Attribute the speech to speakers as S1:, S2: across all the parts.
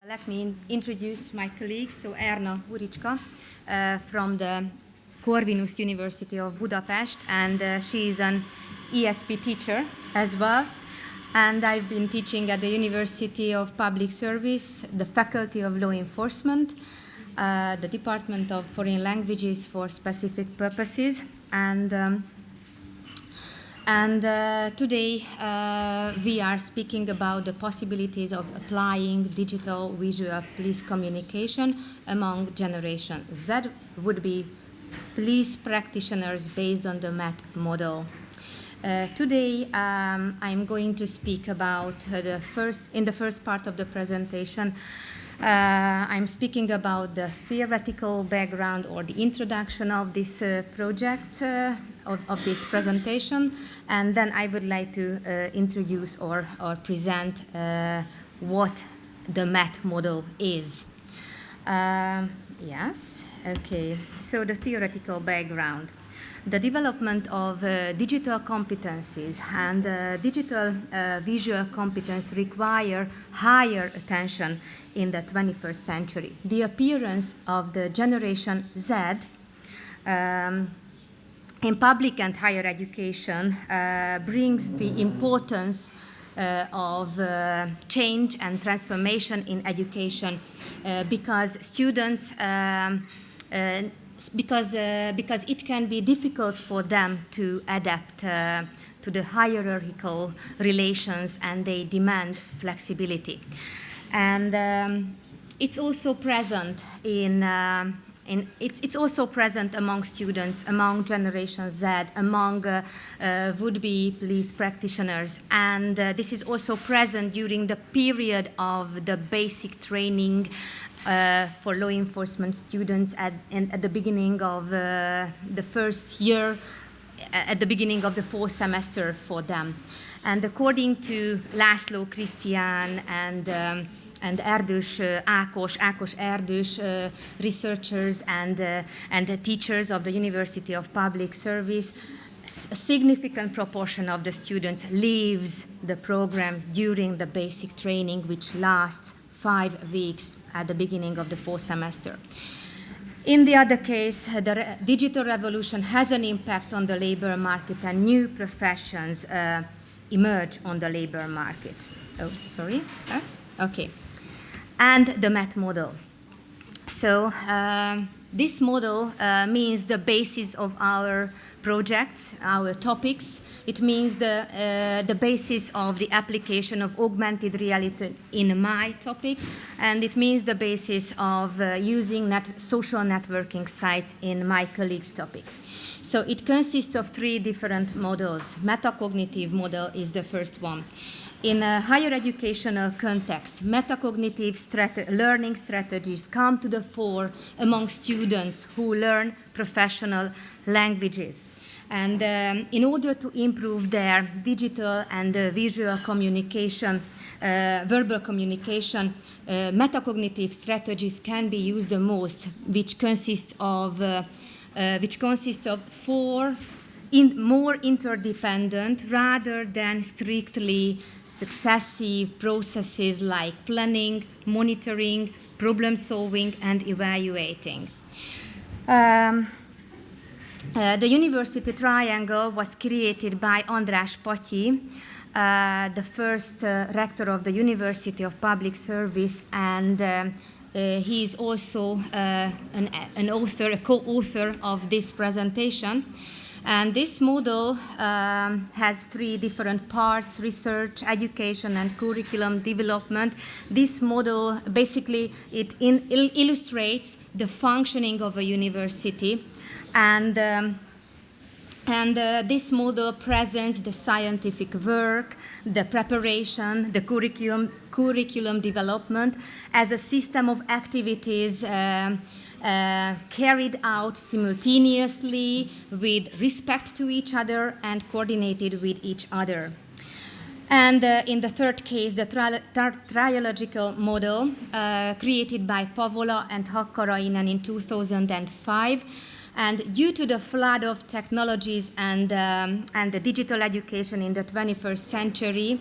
S1: Let me introduce my colleague, so Erna Uricska from the Corvinus University of Budapest, and she is an ESP teacher as well. And I've been teaching at the University of Public Service, the Faculty of Law Enforcement, the Department of Foreign Languages for specific purposes. And today we are speaking about the possibilities of applying digital visual police communication among Generation Z, would be police practitioners based on the MET model. Today I'm going to speak about in the first part of the presentation, I'm speaking about the theoretical background or the introduction of this project, of this presentation, and then I would like to introduce or present what the MET model is. Yes, okay, so the theoretical background. The development of digital competencies and digital visual competence require higher attention in the 21st century. The appearance of the Generation Z in public and higher education brings the importance of change and transformation in education because students because it can be difficult for them to adapt to the hierarchical relations, and they demand flexibility. And it's also present it's also present among students, among Generation Z, among would-be police practitioners, and this is also present during the period of the basic training for law enforcement students at the beginning of the first year, at the beginning of the fourth semester for them. And according to László Krisztián and Erdős Ákos Erdős researchers and teachers of the University of Public Service, a significant proportion of the students leaves the program during the basic training, which lasts 5 weeks at the beginning of the fourth semester. In the other case, the digital revolution has an impact on the labor market, and new professions emerge on the labor market. Oh, sorry, yes, okay. And the MET model. So this model means the basis of our projects, our topics. It means the basis of the application of augmented reality in my topic, and it means the basis of using social networking sites in my colleague's topic. So it consists of 3 different models. Metacognitive model is the first one. In a higher educational context, metacognitive learning strategies come to the fore among students who learn professional languages. And in order to improve their digital and visual communication, verbal communication, metacognitive strategies can be used the most, which consists of 4 more interdependent rather than strictly successive processes like planning, monitoring, problem solving, and evaluating. The university triangle was created by András Patyi, the first rector of the University of Public Service, and he is also an author, a co-author of this presentation. And this model has 3 different parts: research, education, and curriculum development. This model basically illustrates the functioning of a university, and this model presents the scientific work, the preparation, the curriculum development as a system of activities carried out simultaneously with respect to each other and coordinated with each other. And in the third case, the trialogical model created by Pavola and Hakkarainen in 2005. And due to the flood of technologies and the digital education in the 21st century,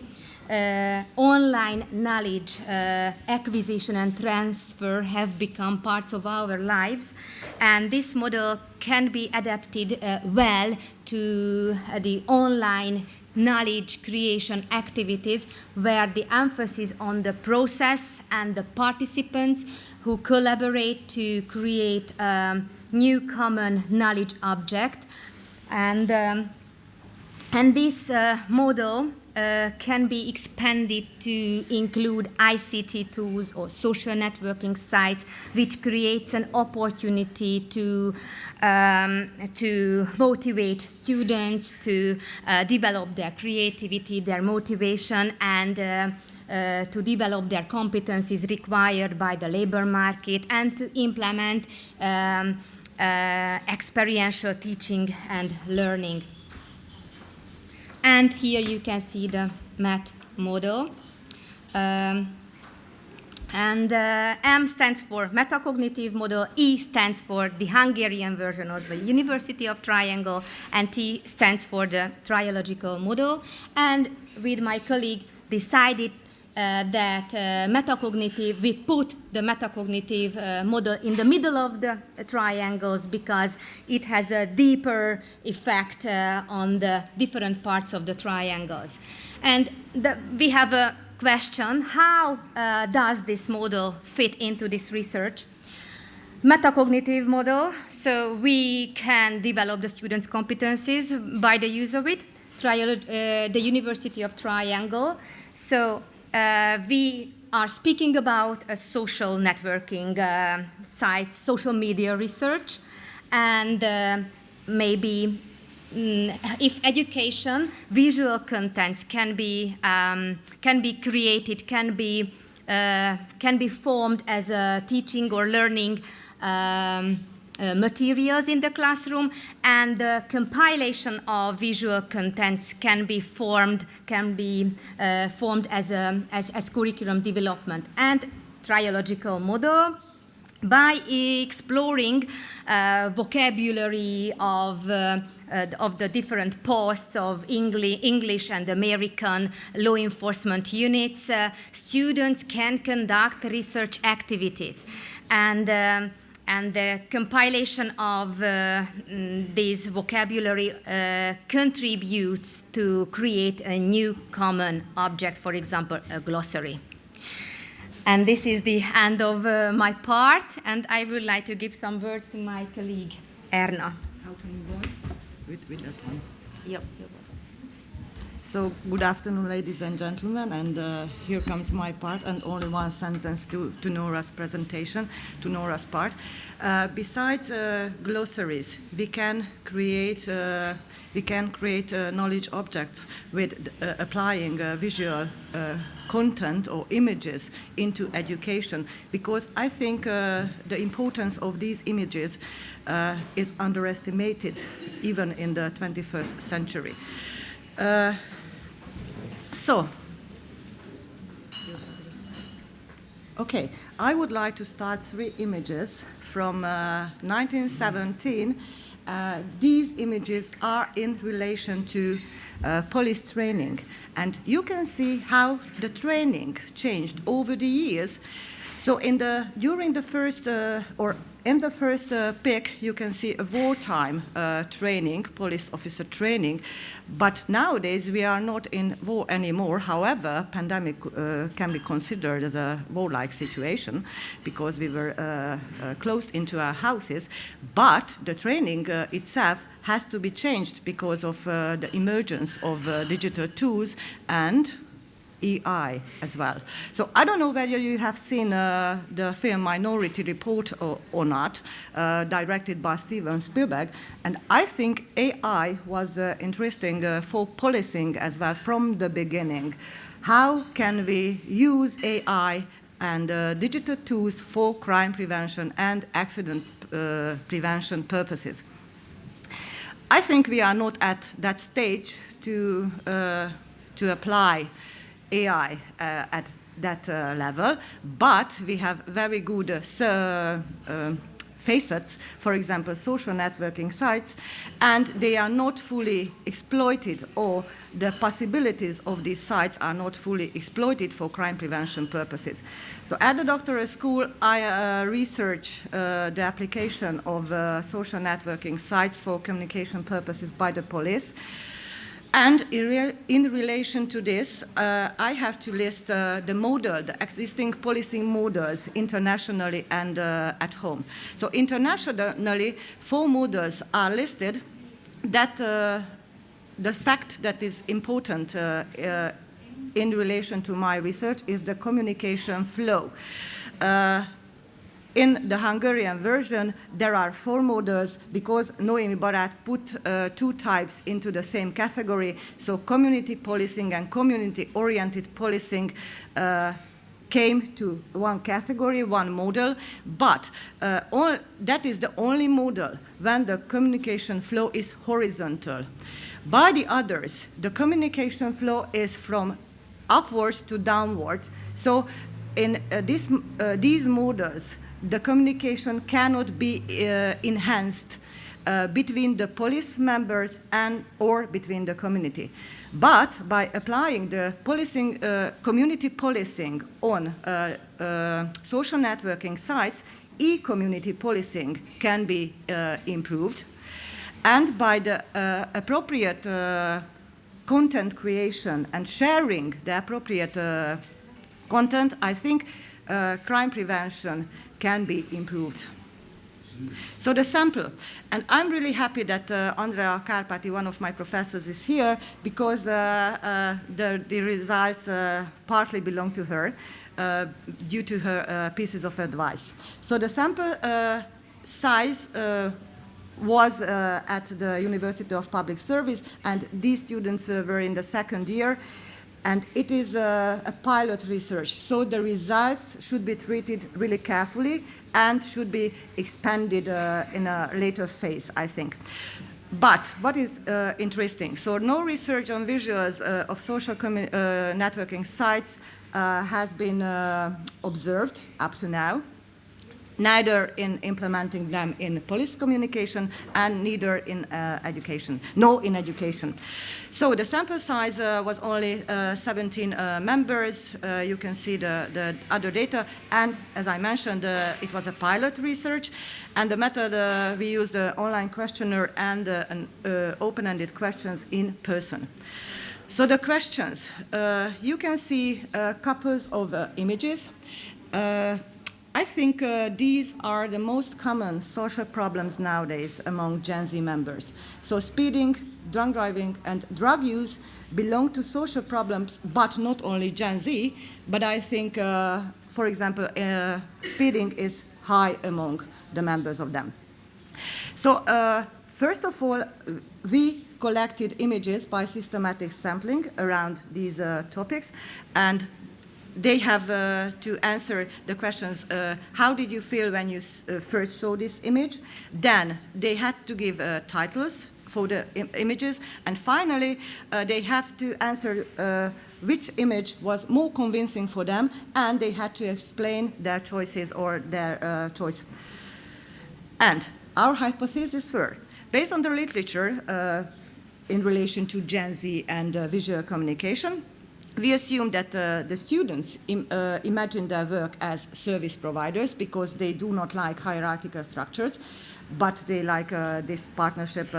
S1: online knowledge acquisition and transfer have become parts of our lives, and this model can be adapted well to the online knowledge creation activities, where the emphasis on the process and the participants who collaborate to create a new common knowledge object. And this model can be expanded to include ICT tools or social networking sites, which creates an opportunity to motivate students to develop their creativity, their motivation, and to develop their competencies required by the labor market, and to implement experiential teaching and learning. And here you can see the MET model. M stands for metacognitive model, E stands for the Hungarian version of the University of Triangle, and T stands for the trialogical model. And with my colleague decided that metacognitive, we put the metacognitive model in the middle of the triangles because it has a deeper effect on the different parts of the triangles. And we have a question, how does this model fit into this research? Metacognitive model, so we can develop the students' competencies by the use of it. The University of Triangle, so we are speaking about a social networking site, social media research, and maybe if education, visual contents can be created, can be formed as a teaching or learning materials in the classroom, and the compilation of visual contents can be formed as curriculum development. And trialogical model, by exploring vocabulary of the different posts of English and American law enforcement units, students can conduct research activities. And the compilation of this vocabulary contributes to create a new common object, for example, a glossary. And this is the end of my part, and I would like to give some words to my colleague, Erna.
S2: How to move on? With that one.
S1: Yep.
S2: So, good afternoon, ladies and gentlemen, and here comes my part, and only one sentence to Nóra's presentation, to Nóra's part. Besides glossaries, we can create knowledge objects with applying visual content or images into education, because I think the importance of these images is underestimated even in the 21st century. Okay, I would like to start 3 images from 1917. These images are in relation to police training, and you can see how the training changed over the years. So in the first pic, you can see a wartime training, police officer training, but nowadays we are not in war anymore. However, pandemic can be considered as a war-like situation because we were closed into our houses, but the training itself has to be changed because of the emergence of digital tools and EI as well. So I don't know whether you have seen the film Minority Report or not, directed by Steven Spielberg, and I think AI was interesting for policing as well from the beginning. How can we use AI and digital tools for crime prevention and accident prevention purposes? I think we are not at that stage to apply AI at that level, but we have very good facets, for example, social networking sites, and they are not fully exploited, or the possibilities of these sites are not fully exploited for crime prevention purposes. So at the doctoral school, I research the application of social networking sites for communication purposes by the police. And in relation to this, I have to list the model, the existing policing models internationally and at home. So internationally, 4 models are listed. That the fact that is important in relation to my research is the communication flow. In the Hungarian version, there are 4 models because Noémi Barát put 2 types into the same category. So community policing and community-oriented policing came to one category, one model, but that is the only model when the communication flow is horizontal. By the others, the communication flow is from upwards to downwards. So in these models, the communication cannot be enhanced between the police members and or between the community. But by applying the policing, community policing on social networking sites, e-community policing can be improved. And by the appropriate content creation and sharing the appropriate content, I think crime prevention can be improved. So the sample, and I'm really happy that Andrea Kárpáti, one of my professors, is here because the results partly belong to her due to her pieces of advice. So the sample size was at the University of Public Service, and these students were in the 2nd year. And it is a pilot research, so the results should be treated really carefully and should be expanded in a later phase, I think. But what is interesting, so no research on visuals of social networking sites has been observed up to now, neither in implementing them in police communication and neither in education. No, in education. So the sample size was only 17 members. You can see the other data. And as I mentioned, it was a pilot research. And the method, we used an online questionnaire and open-ended questions in person. So the questions, you can see couples of images. I think these are the most common social problems nowadays among Gen Z members. So speeding, drunk driving, and drug use belong to social problems, but not only Gen Z, but I think, for example, speeding is high among the members of them. So first of all, we collected images by systematic sampling around these topics, and they have to answer the questions, how did you feel when you first saw this image? Then they had to give titles for the images. And finally, they have to answer which image was more convincing for them, and they had to explain their choices or their choice. And our hypotheses were, based on the literature in relation to Gen Z and visual communication, we assume that the students imagine their work as service providers because they do not like hierarchical structures, but they like this partnership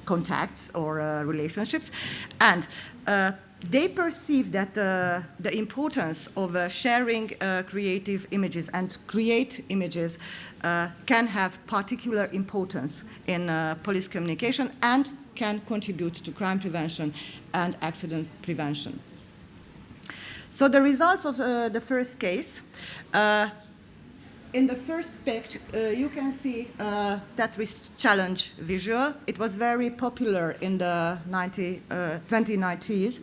S2: contacts or relationships. And they perceive that the importance of sharing creative images and create images can have particular importance in police communication and can contribute to crime prevention and accident prevention. So the results of the first case, in the first picture, you can see that challenge visual. It was very popular in the 2090s.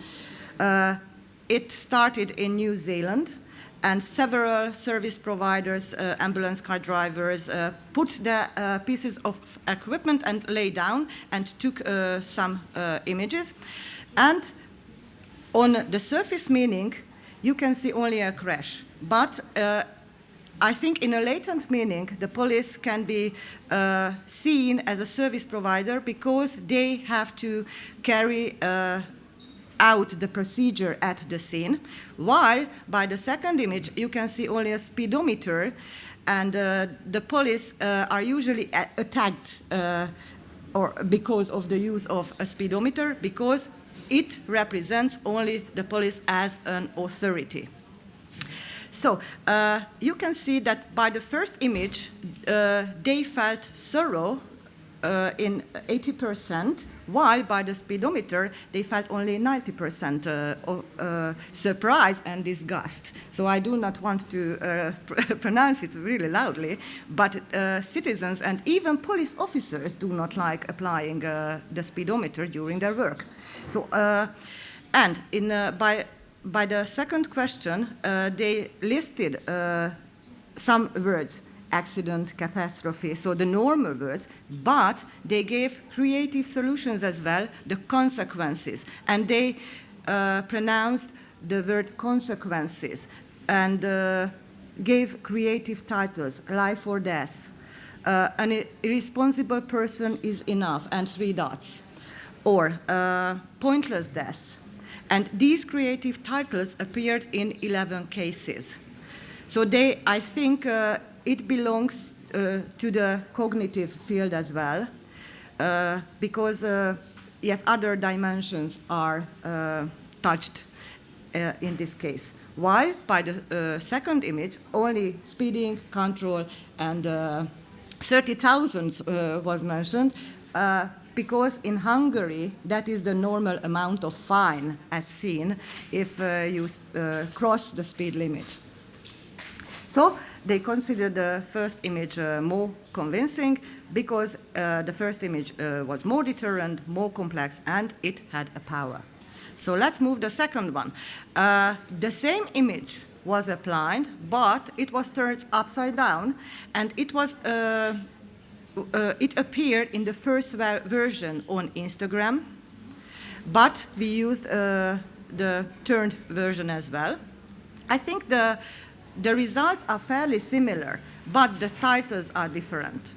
S2: It started in New Zealand, and several service providers, ambulance car drivers, put their pieces of equipment and lay down and took some images. And on the surface meaning, you can see only a crash. But I think in a latent meaning, the police can be seen as a service provider because they have to carry out the procedure at the scene, while by the second image you can see only a speedometer, and the police are usually attacked or because of the use of a speedometer, because it represents only the police as an authority. So you can see that by the first image, they felt sorrow in 80%, while by the speedometer, they felt only 90% surprise and disgust. So I do not want to pronounce it really loudly, but citizens and even police officers do not like applying the speedometer during their work. So, and by the second question, they listed some words, accident, catastrophe, so the normal words, but they gave creative solutions as well, the consequences, and they pronounced the word consequences and gave creative titles, life or death, an irresponsible person is enough, and 3 dots, or pointless death. And these creative titles appeared in 11 cases. So they, I think, it belongs to the cognitive field as well, because, yes, other dimensions are touched in this case. While by the second image, only speeding, control, and 30,000 was mentioned, because in Hungary, that is the normal amount of fine as seen if you cross the speed limit. So they considered the first image more convincing because the first image was more deterrent, more complex, and it had a power. So let's move the second one. The same image was applied, but it was turned upside down, and it was it appeared in the first version on Instagram, but we used the turned version as well. I think the results are fairly similar, but the titles are different.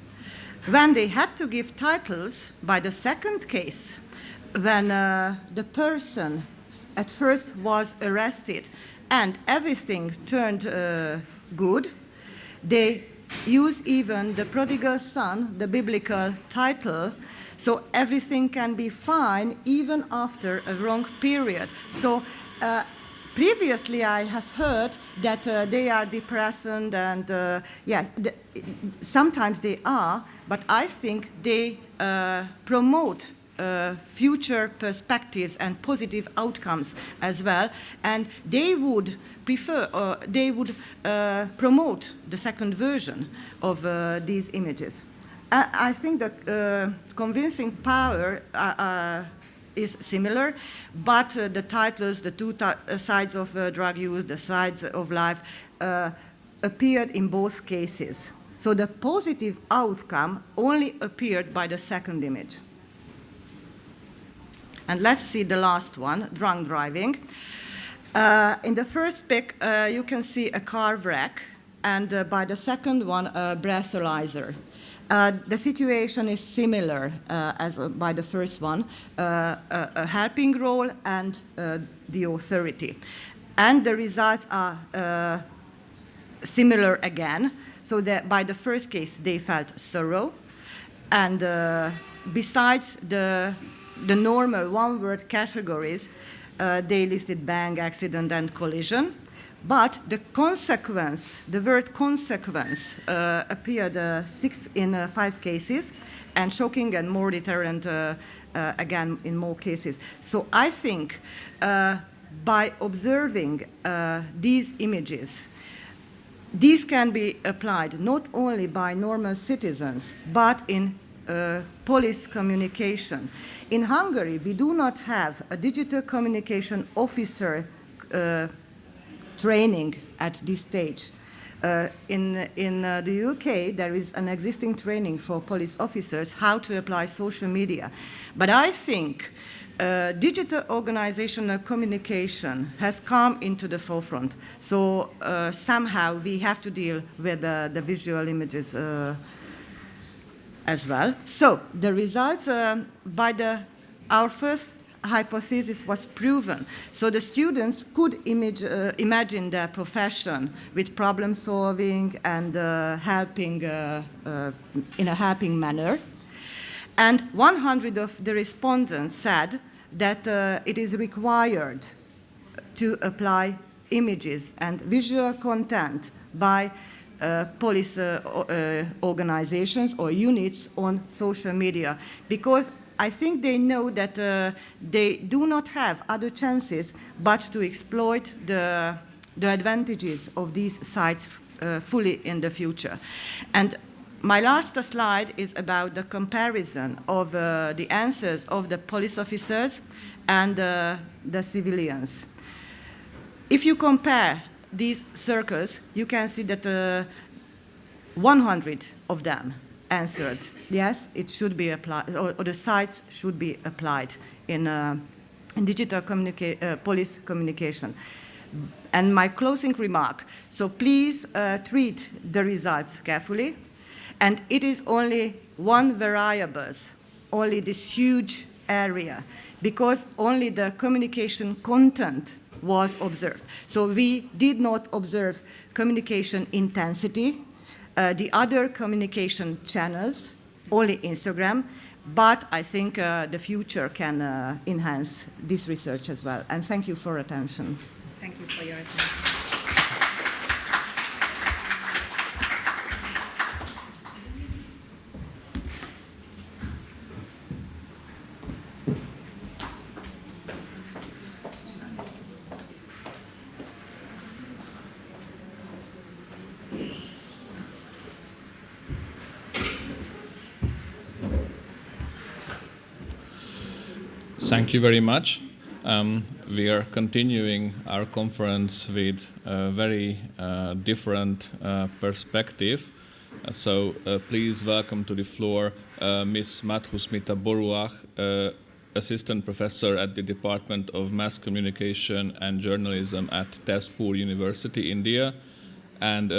S2: When they had to give titles by the second case, when the person at first was arrested and everything turned good, they used even the prodigal son, the biblical title, so everything can be fine even after a wrong period. So previously I have heard that they are depressant and yeah, sometimes they are, but I think they promote future perspectives and positive outcomes as well, and they would prefer, they would promote the second version of these images. I think the convincing power is similar, but the titles, the two sides of drug use, the sides of life, appeared in both cases. So the positive outcome only appeared by the second image. And let's see the last one, drunk driving. In the first pic, you can see a car wreck, and by the second one, a breathalyzer. The situation is similar as by the first one, a helping role and the authority. And the results are similar again. So that by the first case, they felt sorrow. And besides the normal one-word categories, they listed bang, accident, and collision. But the consequence, the word consequence, appeared in 5 cases, and shocking and more deterrent again in more cases. So I think by observing these images, these can be applied not only by normal citizens, but in police communication. In Hungary, we do not have a digital communication officer training at this stage. In the UK, there is an existing training for police officers how to apply social media. But I think digital organizational communication has come into the forefront. So somehow we have to deal with the visual images as well. So the results our first hypothesis was proven. So the students could imagine their profession with problem solving and helping in a helping manner. And 100 of the respondents said that it is required to apply images and visual content by police organizations or units on social media, because I think they know that they do not have other chances but to exploit the advantages of these sites fully in the future. And my last slide is about the comparison of the answers of the police officers and the civilians. If you compare these circles, you can see that 100 of them answered, yes, it should be applied, or the sites should be applied in digital police communication. And my closing remark, so please treat the results carefully. And it is only one variable, only this huge area, because only the communication content was observed. So we did not observe communication intensity, the other communication channels, only Instagram, but I think the future can enhance this research as well. And thank you for attention.
S1: Thank you for your attention.
S3: Thank you very much. We are continuing our conference with a very different perspective. So please welcome to the floor Ms. Madhusmita Boruah, Assistant Professor at the Department of Mass Communication and Journalism at Tezpur University, India, and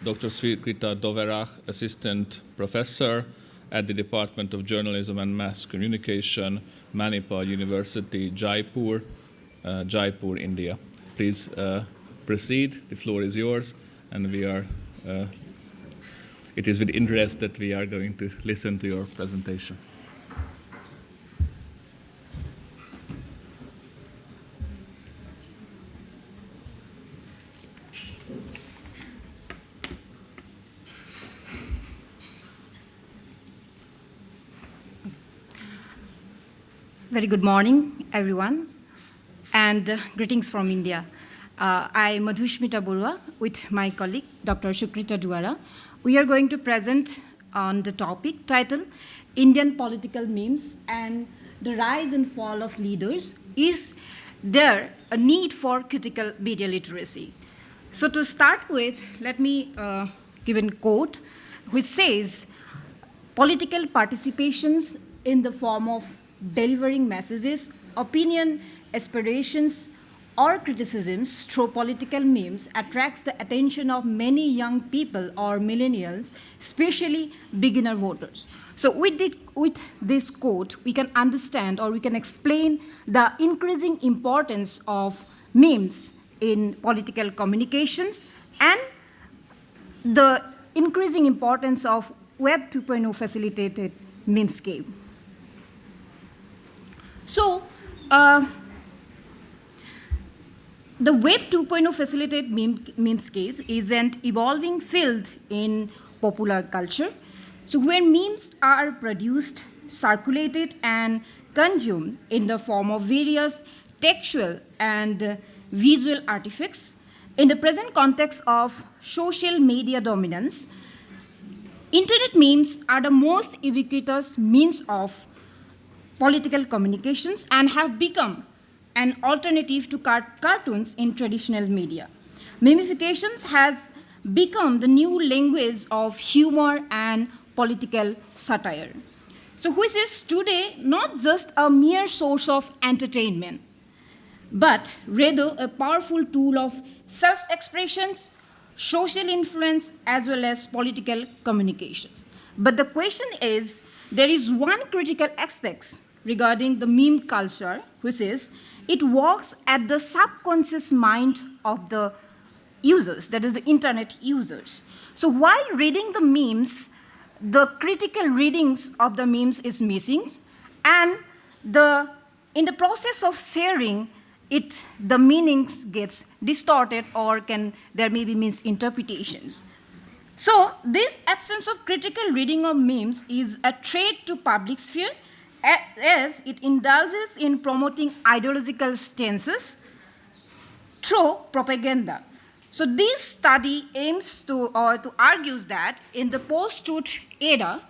S3: Dr. Swikrita Dowerah, Assistant Professor at the Department of Journalism and Mass Communication, Manipal University, Jaipur, India. Please proceed. The floor is yours, and we are. It is with interest that we are going to listen to your presentation.
S4: Very good morning, everyone, and greetings from India. I'm Madhusmita Boruah with my colleague, Dr. Swikrita Dowerah. We are going to present on the topic titled Indian Political Memes and the Rise and Fall of Leaders. Is there a need for critical media literacy? So to start with, let me give a quote which says, political participations in the form of delivering messages, opinion, aspirations, or criticisms through political memes attracts the attention of many young people or millennials, especially beginner voters. So with this quote, we can understand or we can explain the increasing importance of memes in political communications and the increasing importance of Web 2.0 facilitated memescape. So, the Web 2.0 facilitated memescape is an evolving field in popular culture. So where memes are produced, circulated, and consumed in the form of various textual and visual artifacts, in the present context of social media dominance, internet memes are the most ubiquitous means of political communications and have become an alternative to cartoons in traditional media. Memifications has become the new language of humor and political satire. So which is today not just a mere source of entertainment, but rather a powerful tool of self-expressions, social influence, as well as political communications. But the question is, there is one critical aspect regarding the meme culture, which is it works at the subconscious mind of the users, that is the internet users. So while reading the memes, the critical readings of the memes is missing, and in the process of sharing, the meanings gets distorted, or there may be misinterpretations. So this absence of critical reading of memes is a threat to public sphere, as it indulges in promoting ideological stances through propaganda. So this study aims to argues that in the post-truth era,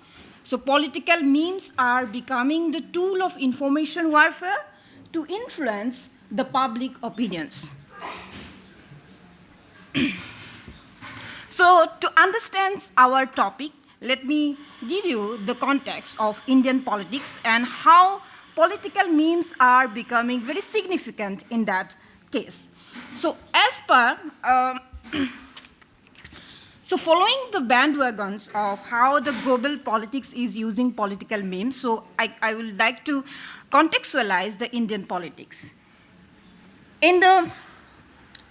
S4: so political memes are becoming the tool of information warfare to influence the public opinions. So to understand our topic, let me give you the context of Indian politics and how political memes are becoming very significant in that case. So as per, so following the bandwagons of how the global politics is using political memes, so I would like to contextualize the Indian politics. In the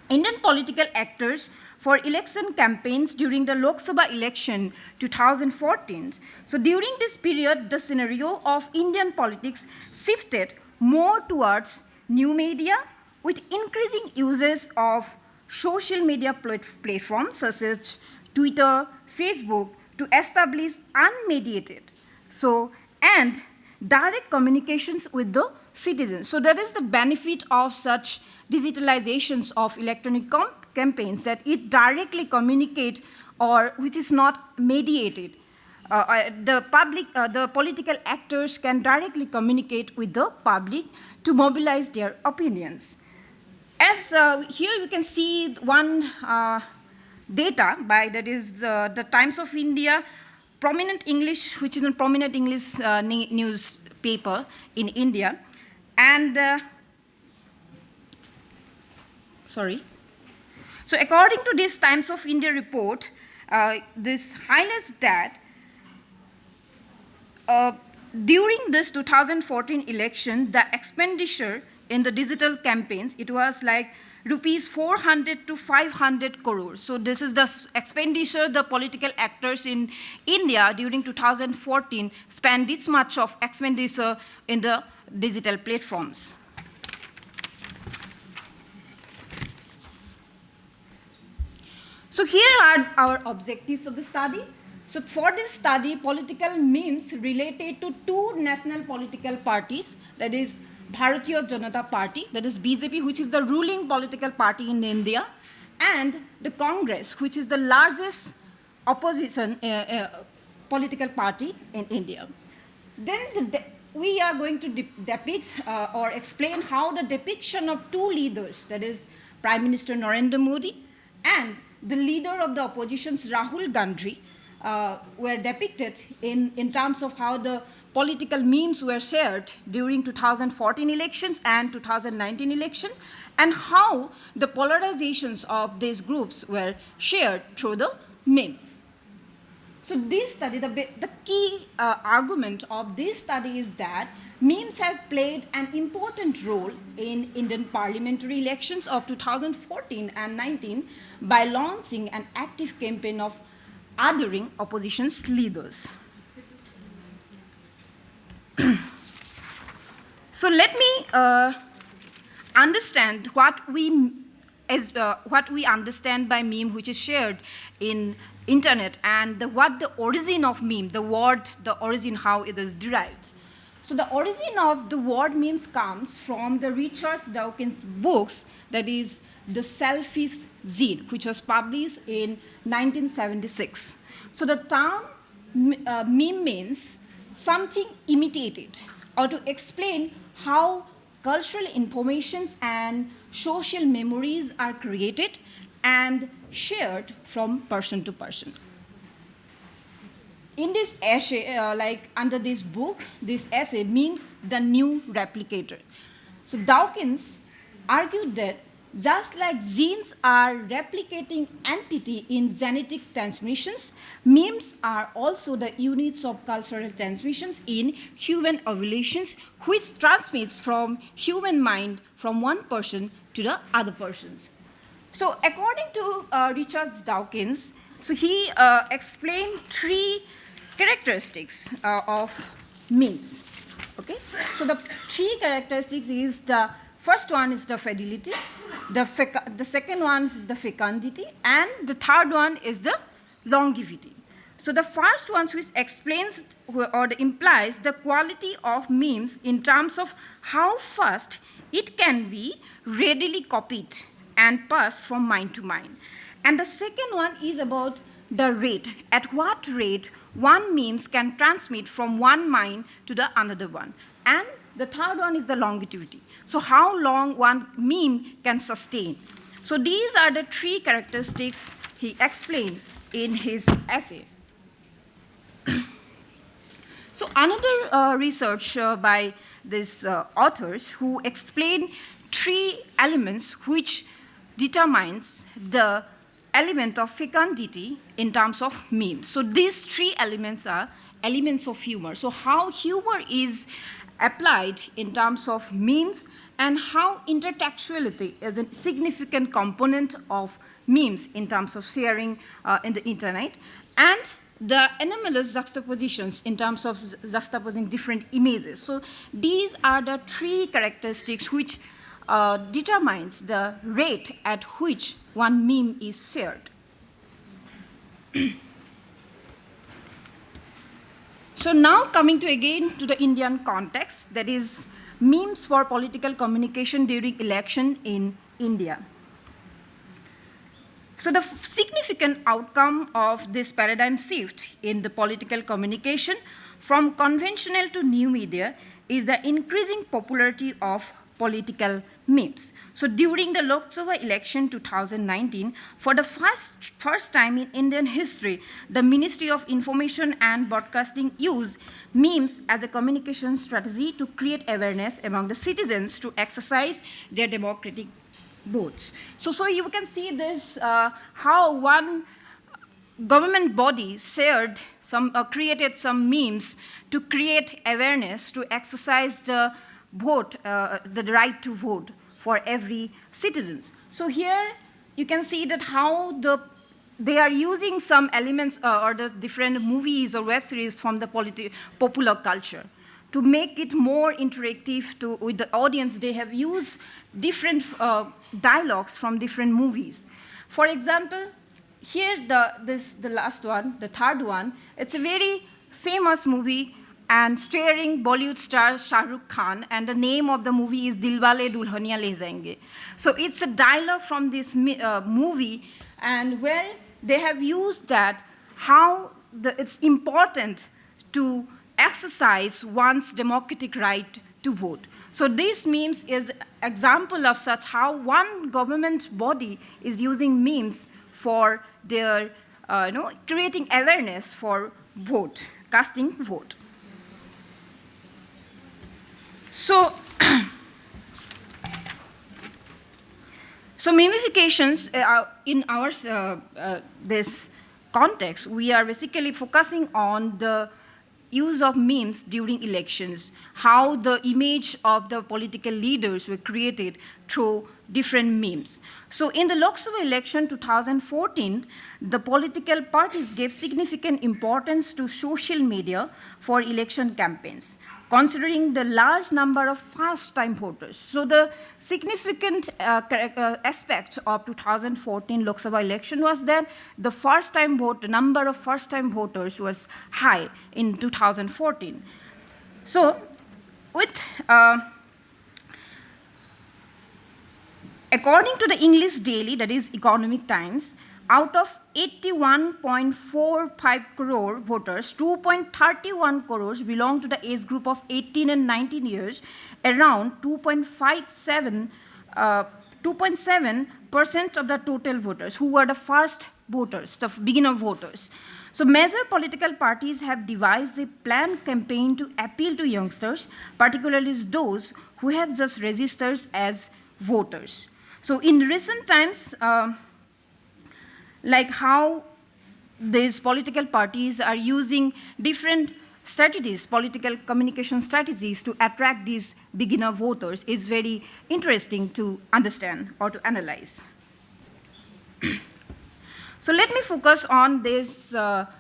S4: Indian political actors for election campaigns during the Lok Sabha election 2014, so during this period, the scenario of Indian politics shifted more towards new media with increasing uses of social media platforms such as Twitter, Facebook to establish unmediated, and direct communications with the citizens. So that is the benefit of such digitalizations of electronic campaigns, that it directly communicate, or which is not mediated. The political actors can directly communicate with the public to mobilize their opinions. As here you can see one data that is the Times of India, prominent English, which is a prominent English newspaper in India, and So according to this Times of India report, this highlights that during this 2014 election, the expenditure in the digital campaigns, it was like rupees 400 to 500 crores. So this is the expenditure the political actors in India during 2014 spent this much of expenditure in the digital platforms. So here are our objectives of the study. So for this study, political memes related to two national political parties, that is Bharatiya Janata Party, that is BJP, which is the ruling political party in India, and the Congress, which is the largest opposition political party in India. Then we are going to depict or explain how the depiction of two leaders, that is Prime Minister Narendra Modi and the leader of the opposition, Rahul Gandhi, were depicted in terms of how the political memes were shared during 2014 elections and 2019 elections, and how the polarizations of these groups were shared through the memes. So this study, the key argument of this study is that memes have played an important role in Indian parliamentary elections of 2014 and 19 by launching an active campaign of adhering opposition's leaders. So let me understand what we understand by meme, which is shared in internet, and what the origin of meme, the word, the origin, how it is derived. So the origin of the word memes comes from the Richard Dawkins' books, that is the Selfish Zine, which was published in 1976. So the term meme means something imitated, or to explain how cultural informations and social memories are created and shared from person to person. in this essay, like under this book, this essay means the new replicator. So Dawkins argued that just like genes are replicating entity in genetic transmissions, memes are also the units of cultural transmissions in human evolutions, which transmits from human mind from one person to the other persons. So according to Richard Dawkins, so he explained 3 characteristics of memes. Okay, so the 3 characteristics is the first one is the fidelity, the second one is the fecundity, and the third one is the longevity. So the first one which explains or implies the quality of memes in terms of how fast it can be readily copied and passed from mind to mind. And the second one is about the rate, at what rate one memes can transmit from one mind to the another one. And the third one is the longevity. So how long one meme can sustain. So these are the 3 characteristics he explained in his essay. So another research by these authors who explain 3 elements which determines the element of fecundity in terms of memes. So these 3 elements are elements of humor. So how humor is applied in terms of memes and how intertextuality is a significant component of memes in terms of sharing in the internet, and the anomalous juxtapositions in terms of juxtaposing different images. So these are the 3 characteristics which determines the rate at which one meme is shared. So now coming to again to the Indian context, that is memes for political communication during election in India. So the significant outcome of this paradigm shift in the political communication from conventional to new media is the increasing popularity of political memes. So during the Lok Sabha election 2019, for the first time in Indian history, the Ministry of Information and Broadcasting used memes as a communication strategy to create awareness among the citizens to exercise their democratic votes. So you can see this, how one government body shared created some memes to create awareness, to exercise the vote, the right to vote for every citizen. So here you can see that how they are using some elements or the different movies or web series from the popular culture. To make it more interactive with the audience, they have used different dialogues from different movies. For example, here the last one, the third one, it's a very famous movie and starring Bollywood star Shah Rukh Khan, and the name of the movie is Dilwale Dulhania Le Jayenge. So it's a dialogue from this movie, and where they have used that how it's important to exercise one's democratic right to vote. So this memes is example of such how one government body is using memes for their creating awareness for vote, casting vote. So, memifications in our this context, we are basically focusing on the use of memes during elections, how the image of the political leaders were created through different memes. So in the Lok Sabha election 2014, the political parties gave significant importance to social media for election campaigns, considering the large number of first-time voters. So the significant aspect of 2014 Lok Sabha election was that the number of first-time voters was high in 2014. So according to the English Daily, that is Economic Times, out of 81.45 crore voters, 2.31 crores belong to the age group of 18 and 19 years, around 2.7% of the total voters who were the first voters, the beginner voters. So major political parties have devised a planned campaign to appeal to youngsters, particularly those who have just registered as voters. So in recent times, like how these political parties are using different strategies, political communication strategies to attract these beginner voters is very interesting to understand or to analyze. So let me focus on this,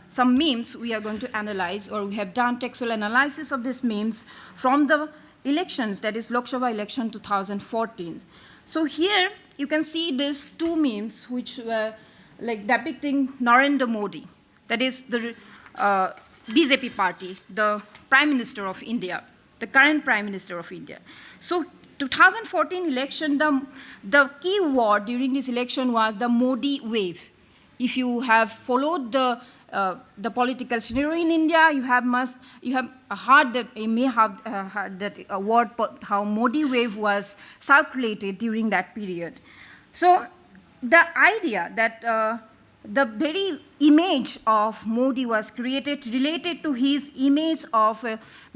S4: some memes we are going to analyze, or we have done textual analysis of these memes from the elections, that is Lok Sabha election 2014. So here you can see these two memes which were like depicting Narendra Modi, that is the BJP party, the Prime Minister of India, the current Prime Minister of India. So 2014 election, the key word during this election was the Modi wave. If you have followed the political scenario in India, you have heard that, you may have heard that word, how Modi wave was circulated during that period. So the idea that the very image of Modi was created related to his image of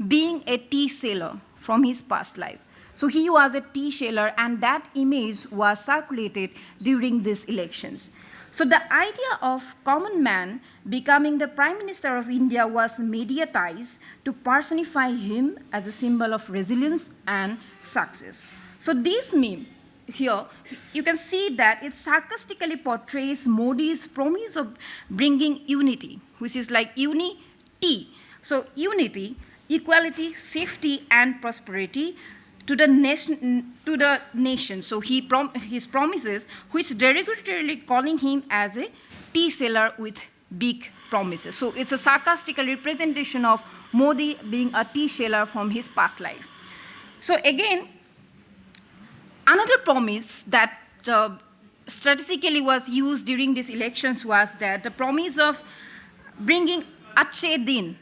S4: being a tea seller from his past life. So he was a tea seller, and that image was circulated during these elections. So the idea of common man becoming the Prime Minister of India was mediatized to personify him as a symbol of resilience and success. So this meme here, you can see that it sarcastically portrays Modi's promise of bringing unity, which is like unity. So unity, equality, safety, and prosperity to the nation. So his promises, which derogatorily calling him as a tea seller with big promises. So it's a sarcastical representation of Modi being a tea seller from his past life. So again, another promise that strategically was used during these elections was that the promise of bringing Achhe Din.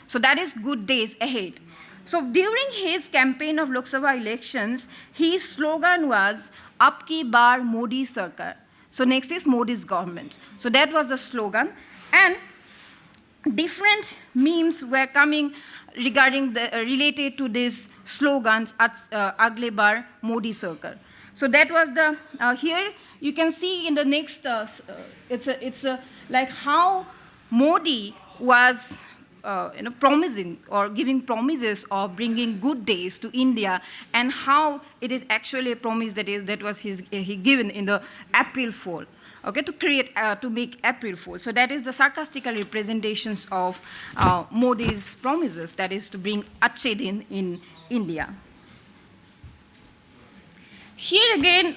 S4: So that is good days ahead. So during his campaign of Lok Sabha elections, his slogan was, "Ab ki baar Modi Sarkar." So next is Modi's government. So that was the slogan. And different memes were coming regarding related to these slogans, "Agle baar Modi Sarkar." So that was the, here you can see in the next, it's like how Modi was promising or giving promises of bringing good days to India, and how it is actually a promise that was he given in the April Fool, okay, to make April Fool. So that is the sarcastical representations of Modi's promises, that is to bring Achhe Din in India. Here again,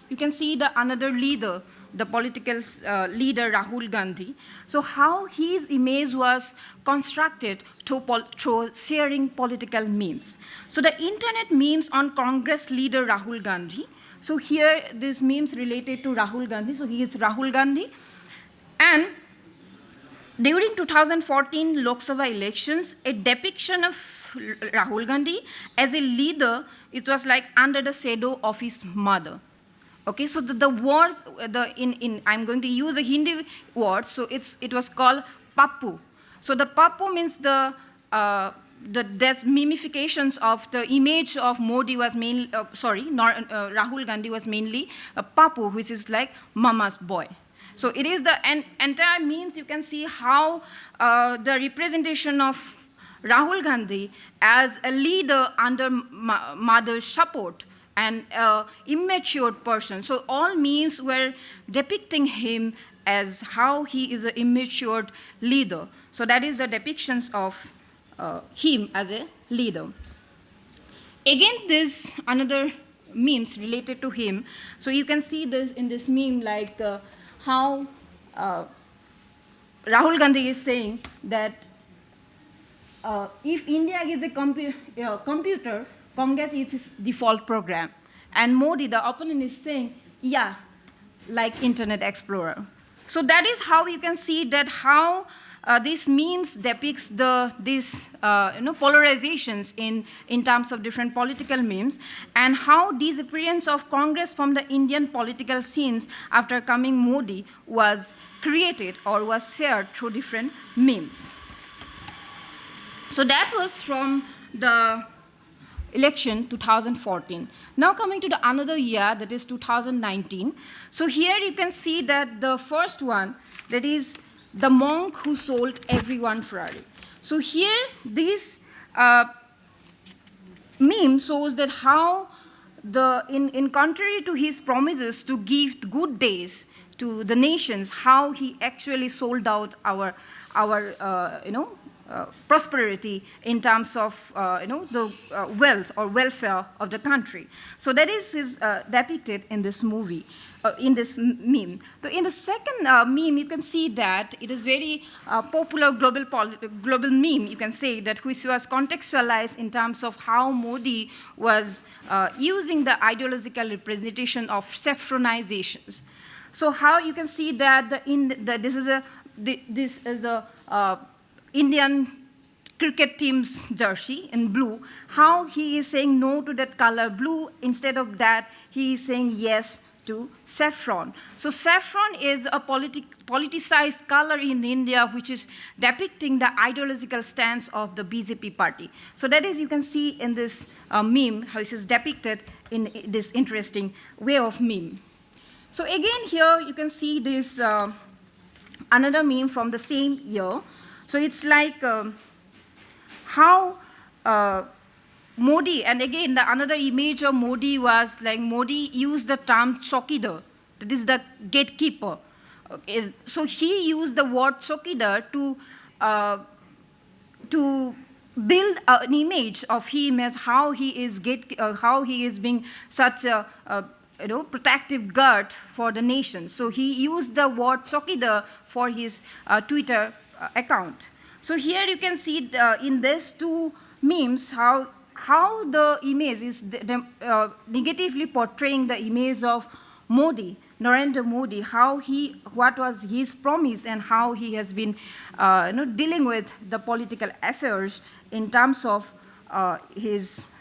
S4: you can see another leader, the political leader Rahul Gandhi. So how his image was constructed through sharing political memes. So the internet memes on Congress leader Rahul Gandhi. So here these memes related to Rahul Gandhi. So he is Rahul Gandhi. And during 2014 Lok Sabha elections, a depiction of Rahul Gandhi as a leader, it was like under the shadow of his mother. Okay, so the words, I'm going to use a Hindi word, so it was called Pappu. So the Pappu means there's mimifications of the image of Modi was mainly, Rahul Gandhi was mainly a Pappu, which is like mama's boy. So it is the entire memes, you can see how the representation of Rahul Gandhi as a leader under mother's support and immature person. So all memes were depicting him as how he is an immature leader. So that is the depictions of him as a leader. Again, this another memes related to him. So you can see this in this meme, like how Rahul Gandhi is saying that if India is a computer, Congress is its default program. And Modi, the opponent, is saying, yeah, like Internet Explorer. So that is how you can see that how these memes depicts these polarizations in terms of different political memes, and how disappearance of Congress from the Indian political scenes after coming Modi was created or was shared through different memes. So that was from the election 2014. Now coming to the another year, that is 2019. So here you can see that the first one, that is the monk who sold everyone Ferrari. So here this meme shows that how in contrary to his promises to give good days to the nations, how he actually sold out our prosperity in terms of the wealth or welfare of the country. So that is depicted in this movie, in this meme. So in the second meme, you can see that it is very popular global meme, you can say, that which was contextualized in terms of how Modi was using the ideological representation of saffronizations. So how you can see that this is a Indian cricket team's jersey in blue, how he is saying no to that color blue. Instead of that, he is saying yes to saffron. So saffron is a politicized color in India, which is depicting the ideological stance of the BJP party. So that is, you can see in this meme, how it is depicted in this interesting way of meme. So again here, you can see this another meme from the same year. So it's like how Modi, and again the another image of Modi was like Modi used the term chokidar, that is the gatekeeper. Okay. So he used the word chokidar to build an image of him as how he is being such a protective guard for the nation. So he used the word chokidar for his Twitter account. So here you can see in these two memes how the image is negatively portraying the image of Modi, Narendra Modi, what was his promise and how he has been dealing with the political affairs in terms of his,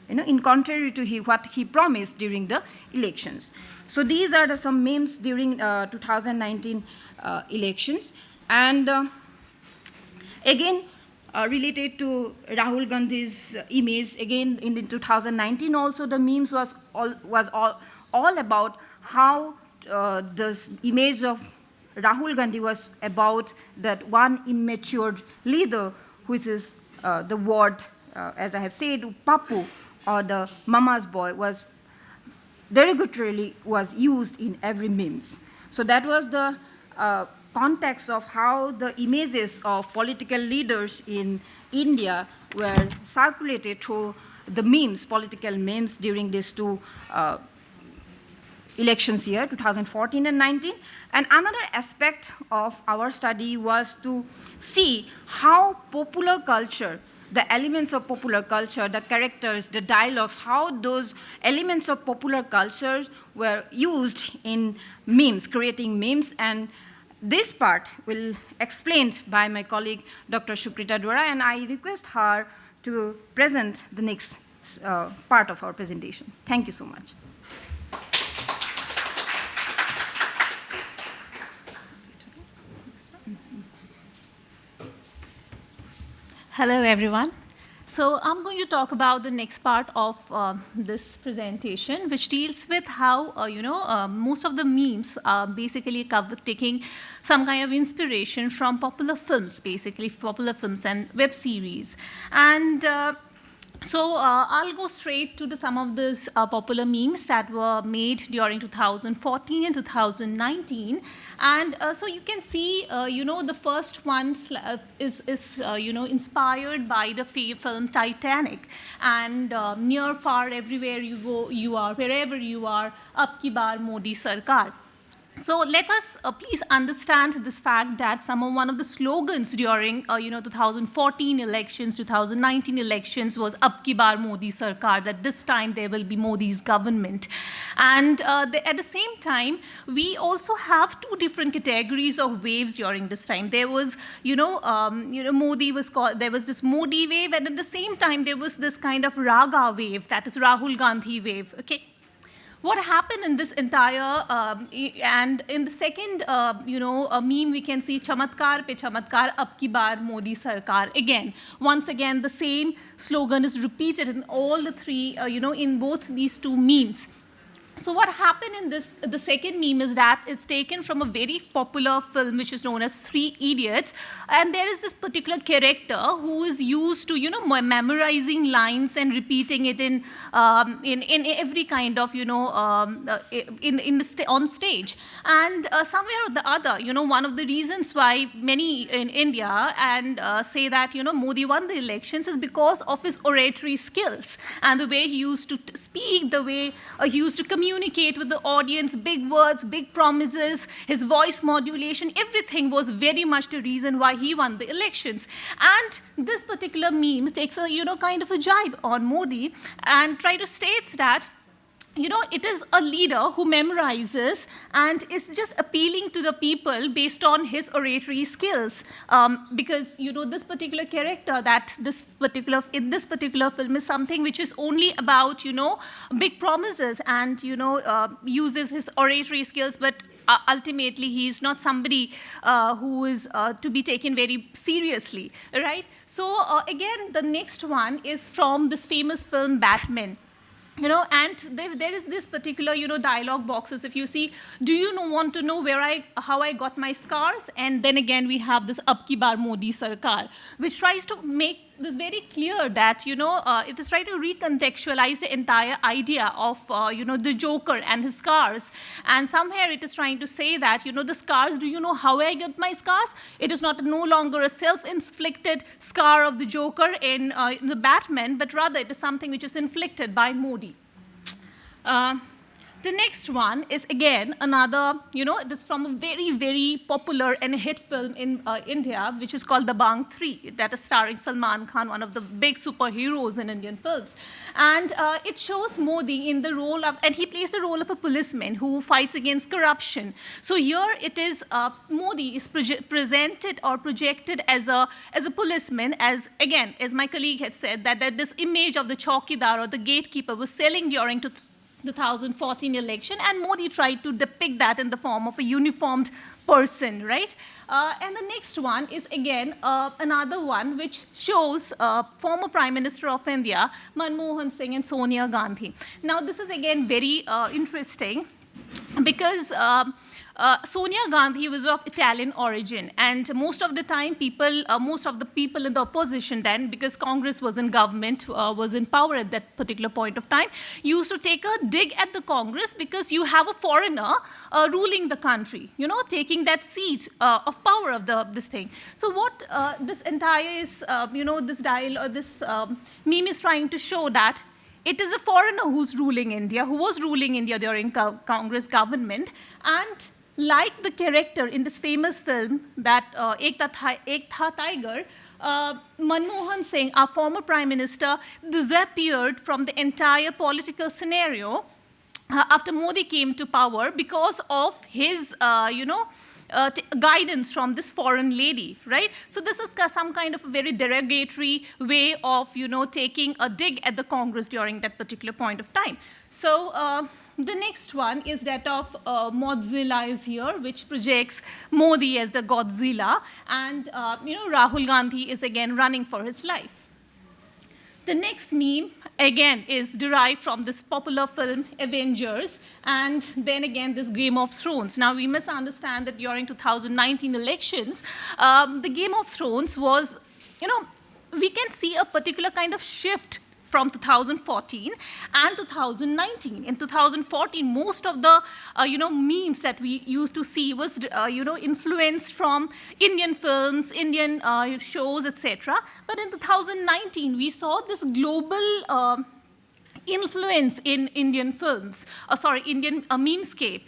S4: in contrary to what he promised during the elections. So these are some memes during 2019 elections. And again, related to Rahul Gandhi's image, again in 2019 also the memes was all about how this image of Rahul Gandhi was about that one immature leader, which is the word, as I have said, Papu, or the mama's boy, was derogatorily was used in every memes. So that was the context of how the images of political leaders in India were circulated through the memes, political memes, during these two elections year, 2014 and 19. And another aspect of our study was to see how popular culture, the elements of popular culture, the characters, the dialogues, how those elements of popular culture were used in memes, creating memes. And this part will be explained by my colleague, Dr. Swikrita, and I request her to present the next part of our presentation. Thank you so much.
S5: Hello, everyone. So I'm going to talk about the next part of this presentation, which deals with how, most of the memes are basically taking some kind of inspiration from popular films, basically popular films and web series. And so I'll go straight to some of these popular memes that were made during 2014 and 2019. And so you can see, the first one is inspired by the film Titanic. And near, far, everywhere you go, you are, wherever you are, Ab ki baar Modi Sarkar. So let us please understand this fact that one of the slogans during 2014 elections, 2019 elections was "Ab ki baar Modi Sarkar," that this time there will be Modi's government. And at the same time, we also have two different categories of waves during this time. There was, Modi was called. There was this Modi wave, and at the same time there was this kind of Raga wave, that is Rahul Gandhi wave. Okay. What happened in this entire, and in the second, meme, we can see "Chamatkar pe chamatkar, ab ki baar Modi Sarkar." Again, once again, the same slogan is repeated in all the three, in both these two memes. So what happened in the second meme is that it's taken from a very popular film which is known as Three Idiots, and there is this particular character who is used to, memorizing lines and repeating it in every kind of, on stage. And somewhere or the other, one of the reasons why many in India and say that, Modi won the elections is because of his oratory skills and the way he used to speak, the way he used to communicate with the audience, big words, big promises, his voice modulation, everything was very much the reason why he won the elections. And this particular meme takes a, kind of a jibe on Modi and try to state that, it is a leader who memorizes and is just appealing to the people based on his oratory skills. Because, this particular character in this particular film is something which is only about, big promises and, uses his oratory skills, but ultimately, he is not somebody who is to be taken very seriously, right? So, again, the next one is from this famous film, Batman. And there is this particular, dialogue boxes. If you see, do you want to know how I got my scars? And then again, we have this "Ab ki baar Modi Sarkar," which tries to make this very clear that, it is trying to recontextualize the entire idea of, the Joker and his scars. And somewhere it is trying to say that, the scars, do you know how I got my scars? It is no longer a self-inflicted scar of the Joker in the Batman, but rather it is something which is inflicted by Modi. The next one is, again, another, it is from a very, very popular and hit film in India, which is called Dabangg 3, that is starring Salman Khan, one of the big superheroes in Indian films. And it shows Modi in the role of, and he plays the role of a policeman who fights against corruption. So here it is, Modi is presented or projected as a policeman, as, again, as my colleague had said, that this image of the chowkidar or the gatekeeper was selling during 2014 election, and Modi tried to depict that in the form of a uniformed person, right? And the next one is, again, another one which shows former Prime Minister of India, Manmohan Singh and Sonia Gandhi. Now, this is, again, very interesting because Sonia Gandhi was of Italian origin, and most of the time, most of the people in the opposition then, because Congress was in government, was in power at that particular point of time, used to take a dig at the Congress because you have a foreigner ruling the country, taking that seat of power of this thing. So what this entire is, this meme is trying to show that it is a foreigner who was ruling India during Congress government, and like the character in this famous film, that Ek Tha Tiger, Manmohan Singh, our former prime minister, disappeared from the entire political scenario after Modi came to power because of his, guidance from this foreign lady, right? So this is some kind of a very derogatory way of, taking a dig at the Congress during that particular point of time. So the next one is that of Modzilla is here, which projects Modi as the Godzilla, and Rahul Gandhi is again running for his life. The next meme, again, is derived from this popular film, Avengers, and then again, this Game of Thrones. Now, we must understand that during 2019 elections, the Game of Thrones was, we can see a particular kind of shift from 2014 and 2019. In 2014, most of the, memes that we used to see was, influenced from Indian films, Indian shows, etc. But in 2019, we saw this global influence in Indian films, Indian memescape.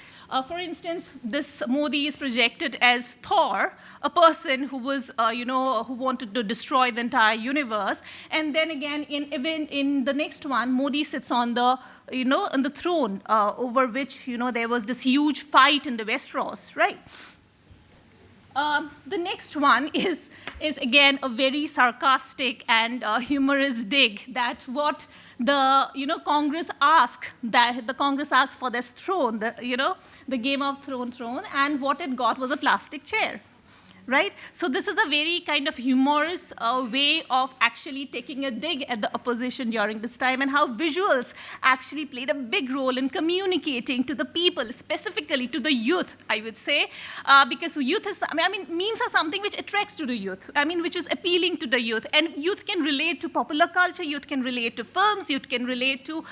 S5: For instance, this Modi is projected as Thor, a person who was, who wanted to destroy the entire universe. And then again, in the next one, Modi sits on the, on the throne over which, there was this huge fight in the Westeros, right? The next one is again a very sarcastic and humorous dig that what the Congress asked, that the Congress asked for this throne, the Game of Thrones throne, and what it got was a plastic chair. Right? So this is a very kind of humorous way of actually taking a dig at the opposition during this time, and how visuals actually played a big role in communicating to the people, specifically to the youth, I would say, because youth is, memes are something which attracts to the youth, which is appealing to the youth, and youth can relate to popular culture, youth can relate to films, youth can relate to,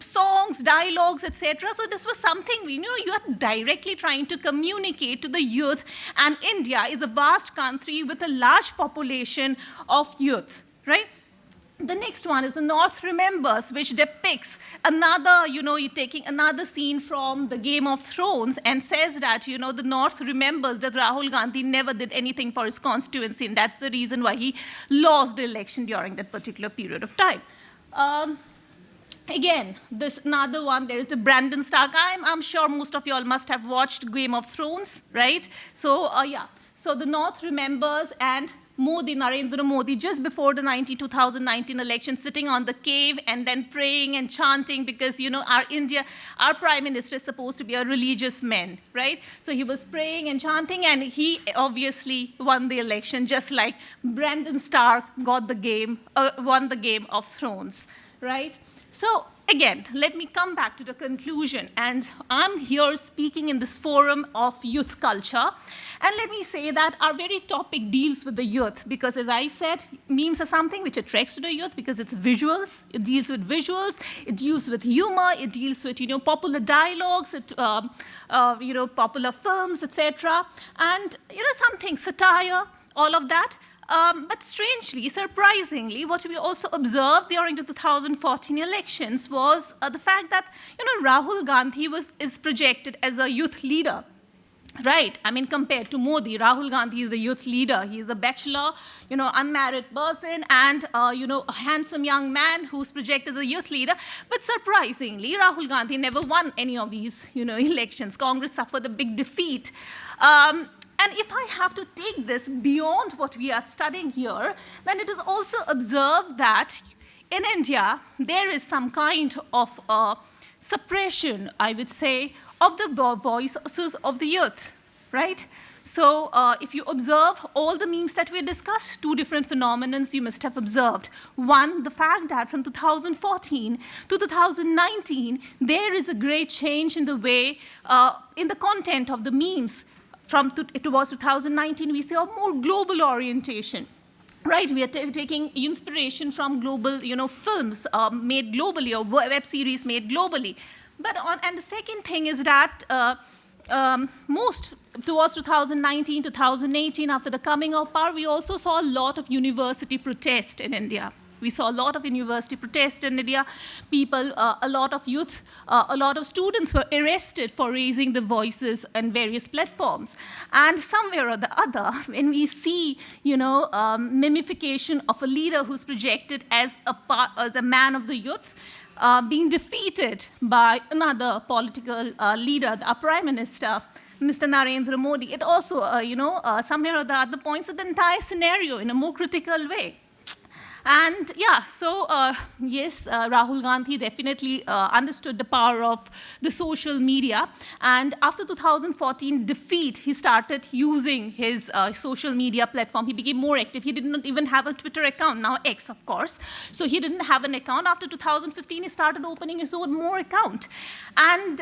S5: songs, dialogues, etc. So this was something, you are directly trying to communicate to the youth, and India is a vast country with a large population of youth, right? The next one is The North Remembers, which depicts another, you're taking another scene from the Game of Thrones and says that, the North remembers that Rahul Gandhi never did anything for his constituency, and that's the reason why he lost the election during that particular period of time. Again, this another one, there's the Brandon Stark. I'm sure most of you all must have watched Game of Thrones, right? So, So the North remembers, and Modi, Narendra Modi, just before the 2019 election, sitting on the cave and then praying and chanting, because, our Prime Minister is supposed to be a religious man, right? So he was praying and chanting, and he obviously won the election, just like Brandon Stark won the Game of Thrones, right? So again, let me come back to the conclusion, and I'm here speaking in this forum of youth culture, and let me say that our very topic deals with the youth, because as I said, memes are something which attracts to the youth because it's visuals, it deals with visuals, it deals with humor, it deals with, popular dialogues, popular films, etc., and, something, satire, all of that. But strangely, surprisingly, what we also observed during the 2014 elections was the fact that, Rahul Gandhi is projected as a youth leader. Right, compared to Modi, Rahul Gandhi is the youth leader. He is a bachelor, unmarried person, and, a handsome young man who's projected as a youth leader. But surprisingly, Rahul Gandhi never won any of these, elections. Congress suffered a big defeat. And if I have to take this beyond what we are studying here, then it is also observed that in India, there is some kind of suppression, I would say, of the voices of the youth, right? So if you observe all the memes that we discussed, two different phenomena you must have observed. One, the fact that from 2014 to 2019, there is a great change in the way, in the content of the memes. Towards 2019, we see a more global orientation. Right, we are taking inspiration from global, films made globally, or web series made globally. And the second thing is that most towards 2019, 2018, after the coming of power, we also saw a lot of university protest in India. We saw a lot of university protests in India. People, a lot of youth, a lot of students were arrested for raising their voices on various platforms. And somewhere or the other, when we see, mimification of a leader who's projected as a man of the youth, being defeated by another political leader, our Prime Minister, Mr. Narendra Modi, it also, somewhere or the other points at the entire scenario in a more critical way. And yes, Rahul Gandhi definitely understood the power of the social media. And after 2014 defeat, he started using his social media platform. He became more active. He didn't even have a Twitter account, now X, of course. So he didn't have an account. After 2015, he started opening his own more account. And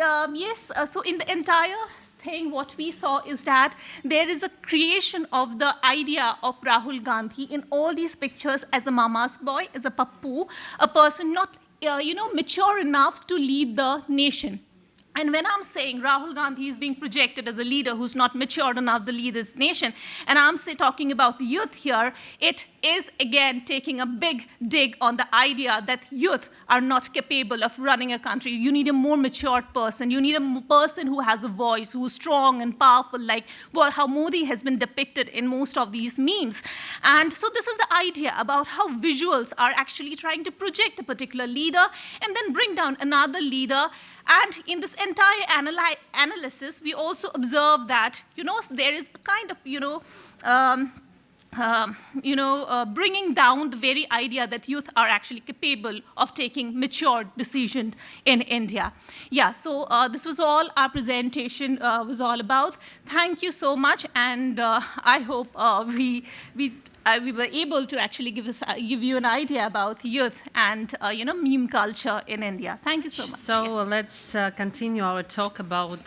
S5: so in the entire thing, what we saw is that there is a creation of the idea of Rahul Gandhi in all these pictures as a mama's boy, as a pappu, a person not, mature enough to lead the nation. And when I'm saying Rahul Gandhi is being projected as a leader who's not mature enough to lead this nation, and I'm talking about the youth here, it is again taking a big dig on the idea that youth are not capable of running a country. You need a more matured person. You need a person who has a voice, who is strong and powerful, like how Modi has been depicted in most of these memes. And so this is the idea about how visuals are actually trying to project a particular leader and then bring down another leader. And in this entire analysis, we also observe that, there is a kind of, bringing down the very idea that youth are actually capable of taking mature decisions in India. Yeah, so this was all our presentation was all about. Thank you so much, and I hope we were able to actually give you an idea about youth and meme culture in India. Thank you so much.
S6: So let's continue our talk about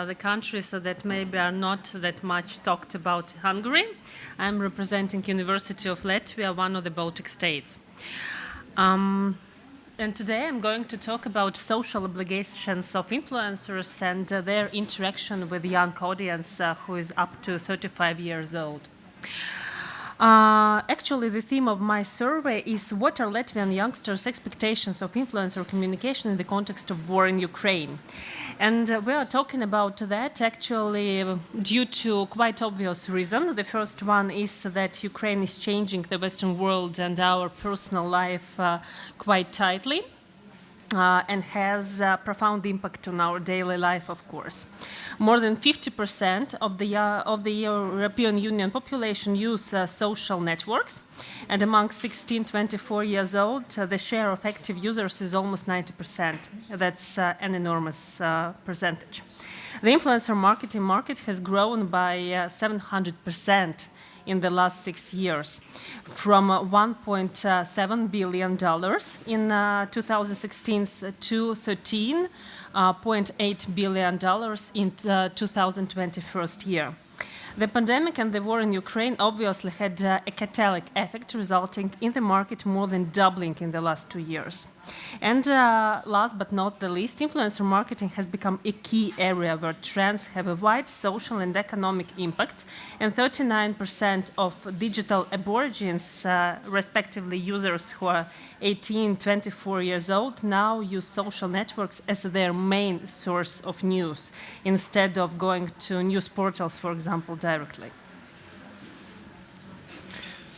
S6: the countries that maybe are not that much talked about. Hungary. I'm representing University of Latvia, one of the Baltic states. And today I'm going to talk about social obligations of influencers and their interaction with young audience who is up to 35 years old. Actually, the theme of my survey is what are Latvian youngsters' expectations of influencer communication in the context of war in Ukraine. And we are talking about that actually due to quite obvious reason. The first one is that Ukraine is changing the Western world and our personal life quite tightly. And has a profound impact on our daily life, of course. More than 50% of the European Union population use social networks, and among 16-24 years old, the share of active users is almost 90%. That's an enormous percentage. The influencer marketing market has grown by 700% in the last 6 years, from $1.7 billion in 2016 to $13.8 billion in 2021 year. The pandemic and the war in Ukraine obviously had a catalytic effect, resulting in the market more than doubling in the last 2 years. And last but not the least, influencer marketing has become a key area where trends have a wide social and economic impact, and 39% of digital aborigines, respectively users who are 18-24 years old, now use social networks as their main source of news, instead of going to news portals, for example, directly.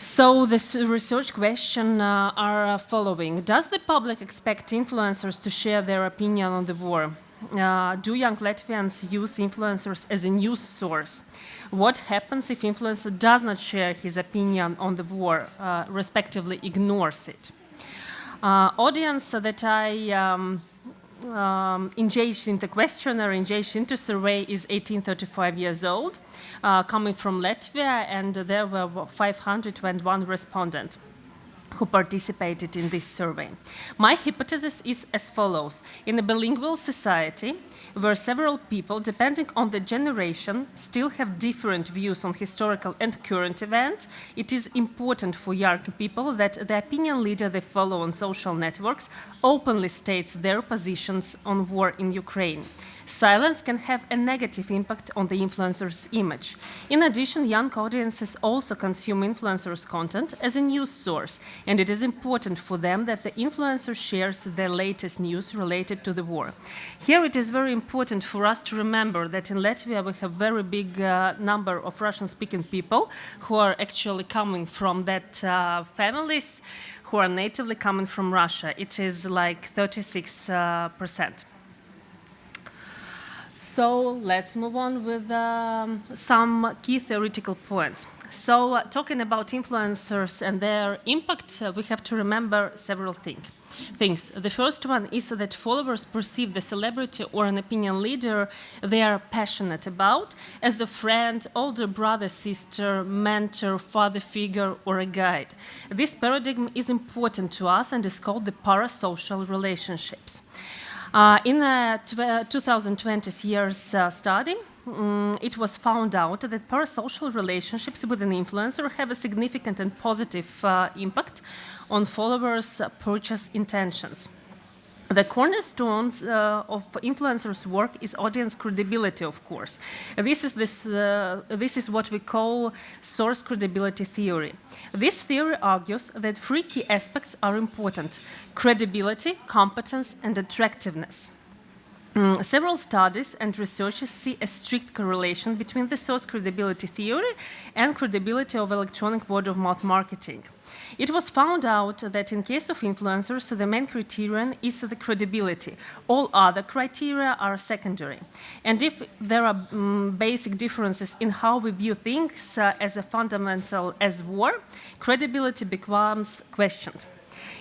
S6: So the research questions are following. Does the public expect influencers to share their opinion on the war? Do young Latvians use influencers as a news source? What happens if influencer does not share his opinion on the war, respectively ignores it? Audience that I engaged in the questionnaire, engaged in the survey is 18-35 years old, coming from Latvia, and there were 501 respondents who participated in this survey. My hypothesis is as follows. In a bilingual society, where several people, depending on the generation, still have different views on historical and current events, it is important for young people that the opinion leader they follow on social networks openly states their positions on war in Ukraine. Silence can have a negative impact on the influencer's image. In addition, young audiences also consume influencers' content as a news source, and it is important for them that the influencer shares the latest news related to the war. Here it is very important for us to remember that in Latvia we have very big number of Russian-speaking people who are actually coming from that families who are natively coming from Russia. It is like 36%. So let's move on with some key theoretical points. So talking about influencers and their impact, we have to remember several things. The first one is that followers perceive the celebrity or an opinion leader they are passionate about as a friend, older brother, sister, mentor, father figure, or a guide. This paradigm is important to us and is called the parasocial relationships. In a 2020 year's study, it was found out that parasocial relationships with an influencer have a significant and positive impact on followers' purchase intentions. The cornerstones of influencers' work is audience credibility, of course. This is what we call source credibility theory. This theory argues that three key aspects are important: credibility, competence, and attractiveness. Several studies and researchers see a strict correlation between the source credibility theory and credibility of electronic word-of-mouth marketing. It was found out that in case of influencers, the main criterion is the credibility. All other criteria are secondary. And if there are basic differences in how we view things as a fundamental as war, credibility becomes questioned.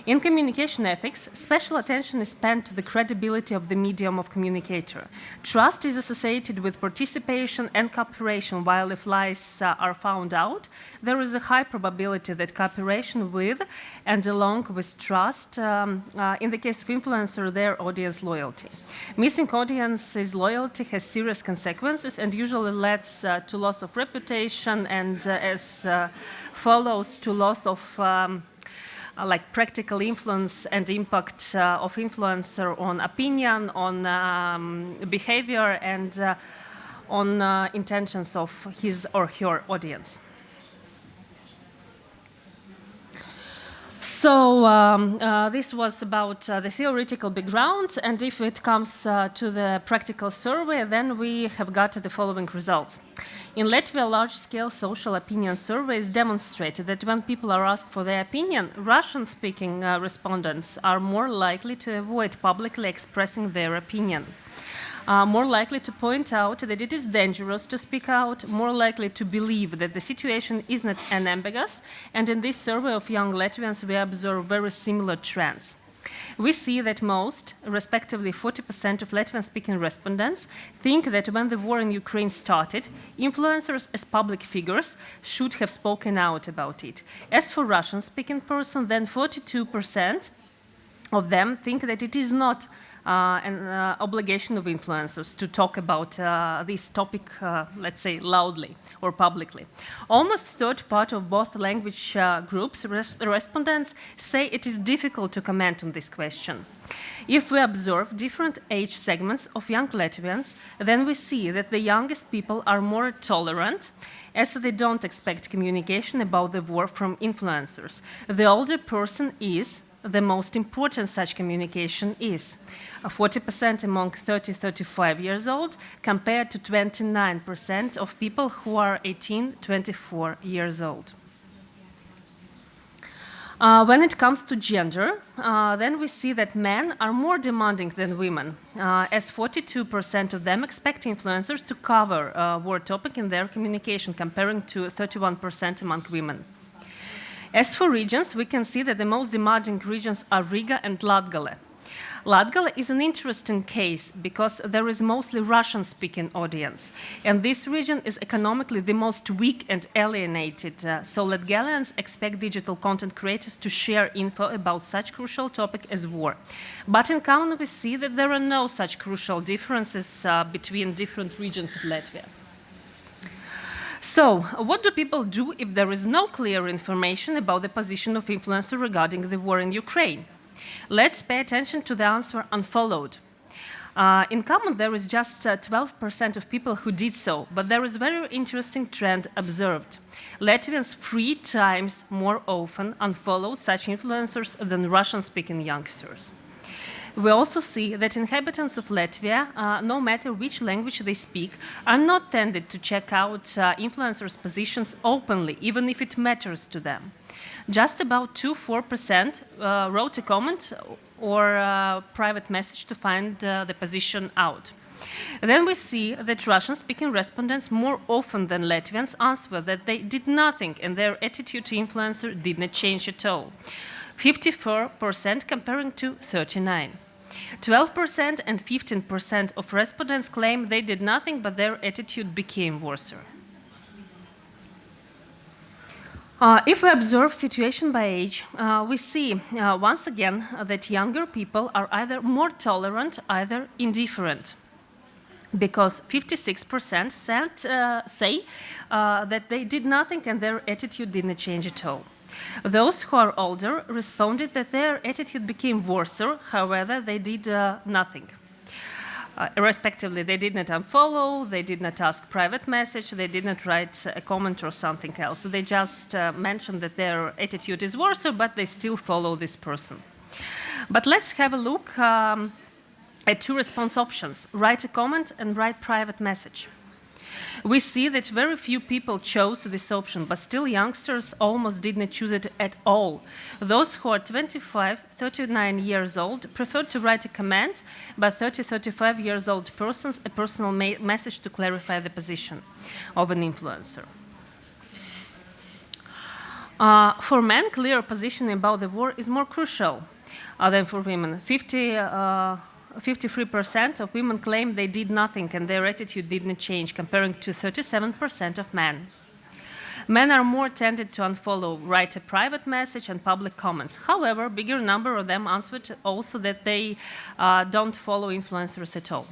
S6: In communication ethics, special attention is spent to the credibility of the medium of communicator. Trust is associated with participation and cooperation, while if lies are found out, there is a high probability that cooperation with and along with trust, in the case of influencer, their audience loyalty. Missing audience's loyalty has serious consequences and usually leads to loss of reputation and as follows to loss of like practical influence and impact of influencer on opinion, on behavior, and on intentions of his or her audience. So this was about the theoretical background, and if it comes to the practical survey, then we have got the following results. In Latvia, large-scale social opinion surveys demonstrated that when people are asked for their opinion, Russian-speaking respondents are more likely to avoid publicly expressing their opinion. More likely to point out that it is dangerous to speak out, more likely to believe that the situation is not unambiguous, and in this survey of young Latvians we observe very similar trends. We see that most, respectively 40% of Latvian-speaking respondents, think that when the war in Ukraine started, influencers as public figures should have spoken out about it. As for Russian-speaking persons, then 42% of them think that it is not an obligation of influencers to talk about this topic, let's say, loudly or publicly. Almost a third part of both language groups, respondents, say it is difficult to comment on this question. If we observe different age segments of young Latvians, then we see that the youngest people are more tolerant, as they don't expect communication about the war from influencers. The older person is the most important such communication is. 40% among 30-35 years old compared to 29% of people who are 18-24 years old. When it comes to gender, then we see that men are more demanding than women, as 42% of them expect influencers to cover war topic in their communication, comparing to 31% among women. As for regions, we can see that the most demanding regions are Riga and Latgale. Latgale is an interesting case because there is mostly Russian-speaking audience, and this region is economically the most weak and alienated, so Latgalians expect digital content creators to share info about such crucial topic as war. But in common, we see that there are no such crucial differences between different regions of Latvia. So, what do people do if there is no clear information about the position of influencer regarding the war in Ukraine? Let's pay attention to the answer unfollowed. In common, there is just 12% of people who did so, but there is a very interesting trend observed. Latvians 3 times more often unfollow such influencers than Russian-speaking youngsters. We also see that inhabitants of Latvia, no matter which language they speak, are not tended to check out influencers' positions openly, even if it matters to them. Just about 2-4% wrote a comment or a private message to find the position out. Then we see that Russian-speaking respondents more often than Latvians answer that they did nothing and their attitude to influencer did not change at all. 54% comparing to 39%. 12% and 15% of respondents claim they did nothing, but their attitude became worse. If we observe situation by age, we see once again that younger people are either more tolerant, either indifferent, because 56% say that they did nothing and their attitude didn't change at all. Those who are older responded that their attitude became worse, however, they did nothing. Respectively, they did not unfollow, they did not ask private message, they did not write a comment or something else. They just mentioned that their attitude is worse, but they still follow this person. But let's have a look at two response options: write a comment and write private message. We see that very few people chose this option, but still youngsters almost did not choose it at all. Those who are 25, 39 years old preferred to write a comment, but 30, 35 years old persons a personal message to clarify the position of an influencer. For men, clear position about the war is more crucial than for women. 53% of women claim they did nothing and their attitude didn't change, comparing to 37% of men. Men are more tended to unfollow, write a private message and public comments. However, a bigger number of them answered also that they don't follow influencers at all.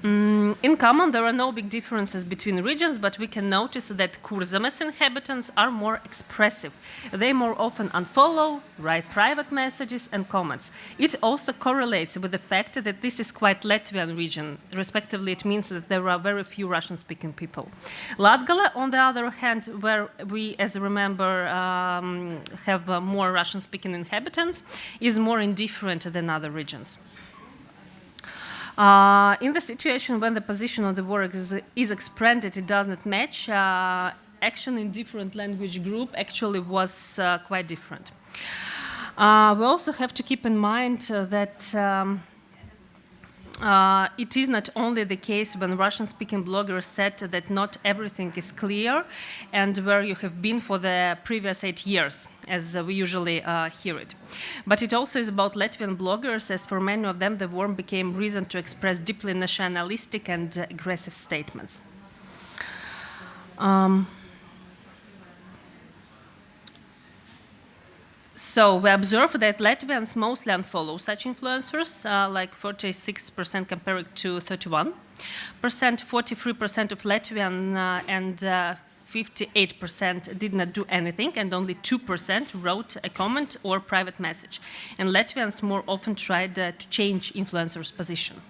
S6: In common, there are no big differences between regions, but we can notice that Kozma's inhabitants are more expressive. They more often unfollow, write private messages and comments. It also correlates with the fact that this is quite Latvian region. Respectively, it means that there are very few Russian-speaking people. Latgale, on the other hand, where we, as you remember, have more Russian-speaking inhabitants, is more indifferent than other regions. In the situation when the position of the war is expanded, it does not match, action in different language group actually was quite different. We also have to keep in mind that it is not only the case when Russian-speaking bloggers said that not everything is clear and where you have been for the previous 8 years, as we usually hear it. But it also is about Latvian bloggers, as for many of them the war became reason to express deeply nationalistic and aggressive statements. So we observe that Latvians mostly unfollow such influencers, like 46% compared to 31%, 43% of Latvian and 58% did not do anything, and only 2% wrote a comment or private message. And Latvians more often tried to change influencers' position.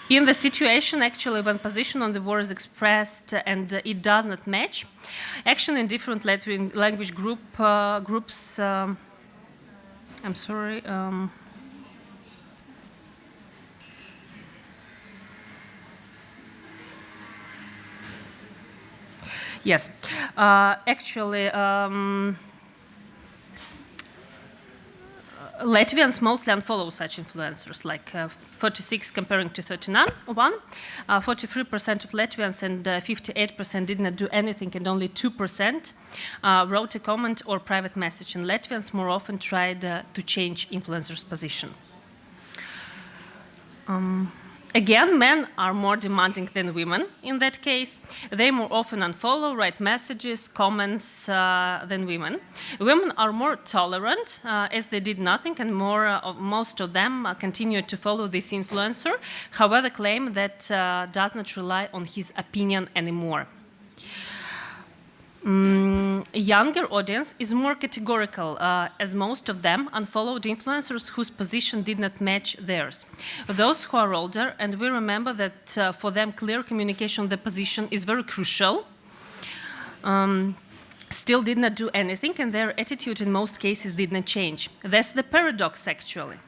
S6: In the situation, actually, when position on the war is expressed and it does not match, action in different Latvian language groups. I'm sorry. Yes, actually. Latvians mostly unfollow such influencers, like 46 comparing to 31. 43% of Latvians and 58% did not do anything, and only 2% wrote a comment or private message. And Latvians more often tried to change influencers' position. Again, men are more demanding than women in that case. They more often unfollow, write messages, comments than women. Women are more tolerant as they did nothing, and most of them continue to follow this influencer, however claim that does not rely on his opinion anymore. Younger audience is more categorical, as most of them unfollowed influencers whose position did not match theirs. Those who are older, and we remember that for them clear communication of the position is very crucial, still did not do anything, and their attitude in most cases did not change. That's the paradox, actually.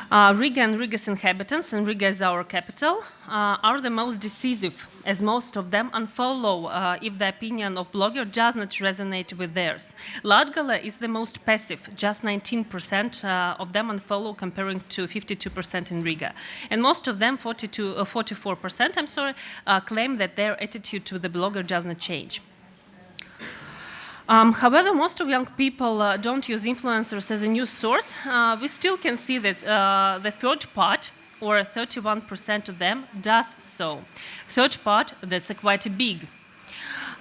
S6: Riga and Riga's inhabitants, and Riga is our capital, are the most decisive, as most of them unfollow if the opinion of blogger does not resonate with theirs. Latgale is the most passive, just 19% of them unfollow, comparing to 52% in Riga. And most of them, 44%, claim that their attitude to the blogger does not change. However, most of young people don't use influencers as a news source. We still can see that the third part, or 31% of them, does so. Third part, that's quite big.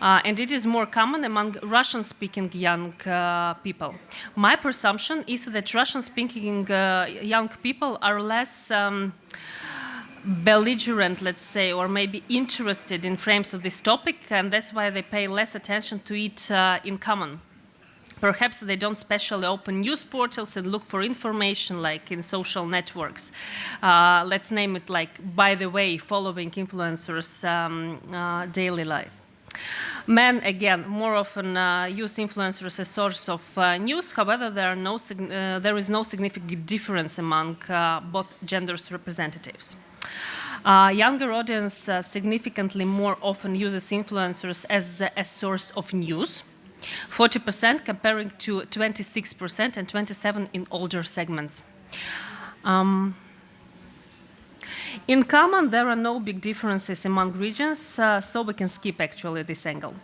S6: and it is more common among Russian-speaking young people. My presumption is that Russian-speaking young people are less belligerent, let's say, or maybe interested in frames of this topic, and that's why they pay less attention to it in common. Perhaps they don't specially open news portals and look for information like in social networks. Let's name it like, by the way, following influencers' daily life. Men, again, more often use influencers as a source of news. However, there is no significant difference among both genders' representatives. Younger audience significantly more often uses influencers as a source of news, 40% comparing to 26% and 27% in older segments. In common, there are no big differences among regions, so we can skip actually this angle.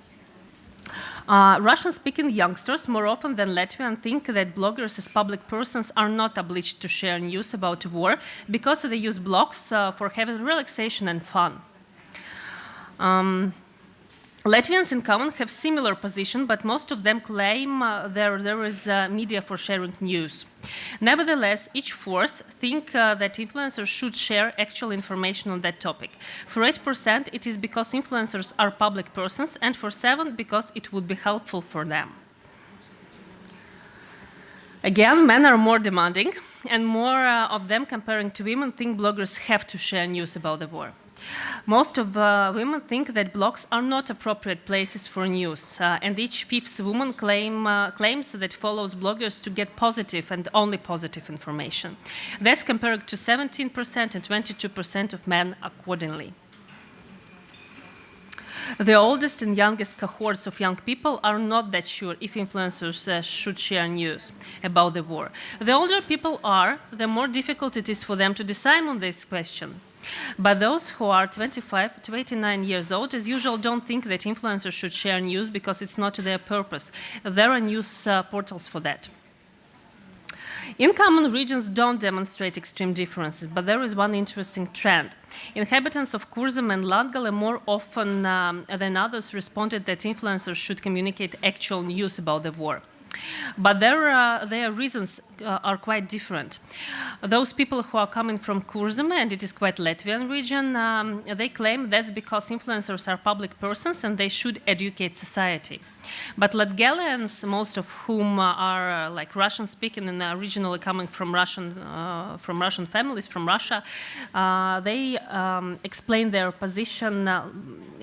S6: Russian-speaking youngsters more often than Latvian think that bloggers as public persons are not obliged to share news about war because they use blogs for having relaxation and fun. Latvians in common have similar position, but most of them claim there is media for sharing news. Nevertheless, each fourth think that influencers should share actual information on that topic. For 8%, it is because influencers are public persons, and for 7%, because it would be helpful for them. Again, men are more demanding, and more of them, comparing to women, think bloggers have to share news about the war. Most of women think that blogs are not appropriate places for news, and each fifth woman claims that follows bloggers to get positive and only positive information. That's compared to 17% and 22% of men accordingly. The oldest and youngest cohorts of young people are not that sure if influencers should share news about the war. The older people are, the more difficult it is for them to decide on this question. But those who are 25 to 89 years old, as usual, don't think that influencers should share news because it's not their purpose. There are news portals for that. In-common regions don't demonstrate extreme differences, but there is one interesting trend. Inhabitants of Kurzem and Latgale more often than others responded that influencers should communicate actual news about the war. But their reasons are quite different. Those people who are coming from Kurzem, and it is quite Latvian region, they claim that's because influencers are public persons and they should educate society. But Latgalians, most of whom are like Russian-speaking and originally coming from Russian families from Russia, they explain their position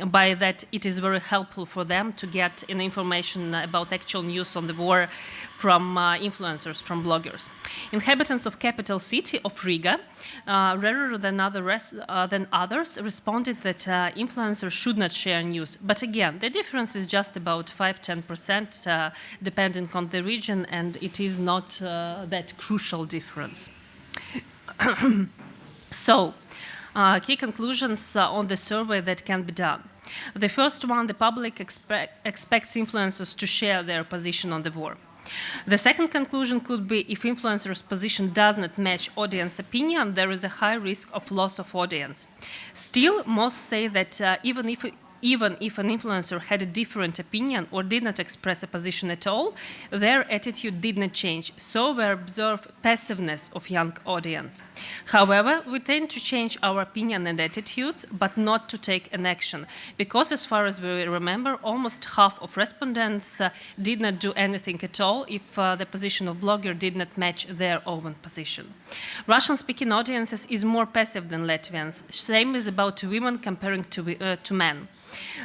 S6: by that it is very helpful for them to get information about actual news on the war from influencers, from bloggers. Inhabitants of capital city of Riga, rarer than others, responded that influencers should not share news. But again, the difference is just about 5–10%, depending on the region, and it is not that crucial difference. So, key conclusions on the survey that can be done. The first one, the public expects influencers to share their position on the war. The second conclusion could be if influencer's position does not match audience opinion, there is a high risk of loss of audience. Still, most say that even if an influencer had a different opinion or did not express a position at all, their attitude did not change, so we observe passiveness of young audience. However, we tend to change our opinion and attitudes, but not to take an action, because as far as we remember, almost half of respondents did not do anything at all if the position of blogger did not match their own position. Russian-speaking audiences is more passive than Latvians. Same is about women comparing to men.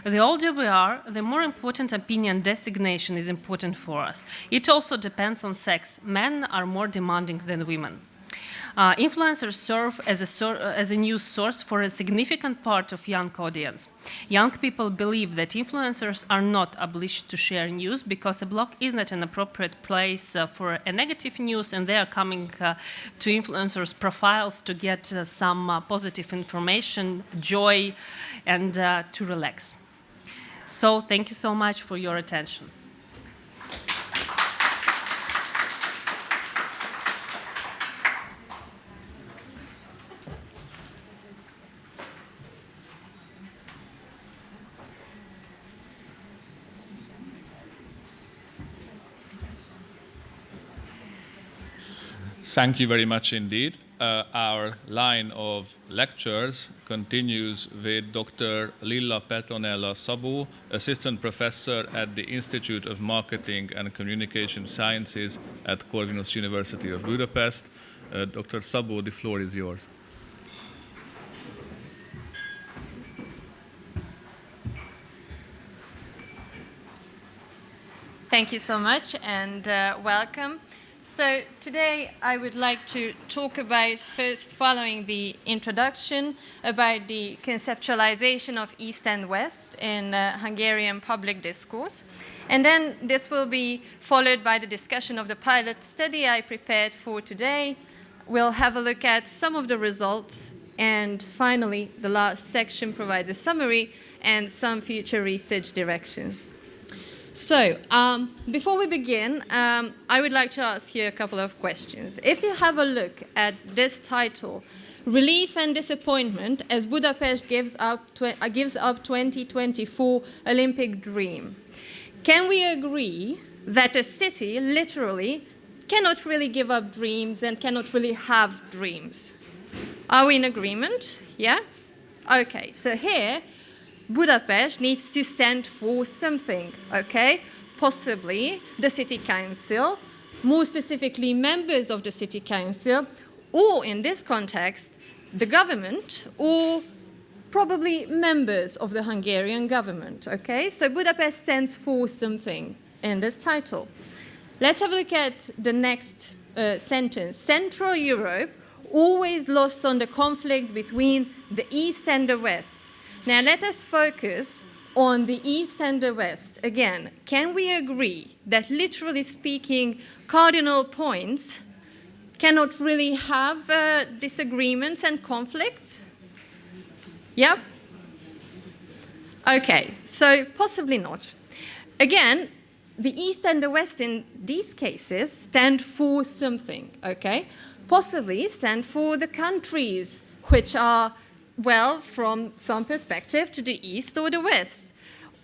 S6: The older we are, the more important opinion designation is important for us. It also depends on sex. Men are more demanding than women. Influencers serve as a news source for a significant part of young audience. Young people believe that influencers are not obliged to share news because a blog is not an appropriate place for a negative news, and they are coming to influencers' profiles to get some positive information, joy, and to relax. So thank you so much for your attention.
S3: Thank you very much indeed. Our line of lectures continues with Dr. Lilla Petronella Szabó, Assistant Professor at the Institute of Marketing and Communication Sciences at Corvinus University of Budapest. Dr. Szabó, the floor is yours.
S7: Thank you so much and welcome. So today I would like to talk about, first following the introduction, about the conceptualization of East and West in Hungarian public discourse. And then this will be followed by the discussion of the pilot study I prepared for today. We'll have a look at some of the results. And finally, the last section provides a summary and some future research directions. So, before we begin, I would like to ask you a couple of questions. If you have a look at this title, Relief and Disappointment as Budapest gives up 2024 Olympic Dream, can we agree that a city literally cannot really give up dreams and cannot really have dreams? Are we in agreement? Yeah? Okay, so here, Budapest needs to stand for something, okay? Possibly the city council, more specifically members of the city council, or in this context, the government, or probably members of the Hungarian government, okay? So Budapest stands for something in this title. Let's have a look at the next sentence. Central Europe always lost on the conflict between the East and the West. Now let us focus on the East and the West. Again, can we agree that literally speaking, cardinal points cannot really have disagreements and conflicts? Yeah? Okay, so possibly not. Again, the East and the West in these cases stand for something, okay? Possibly stand for the countries which are, well, from some perspective, to the East or the West.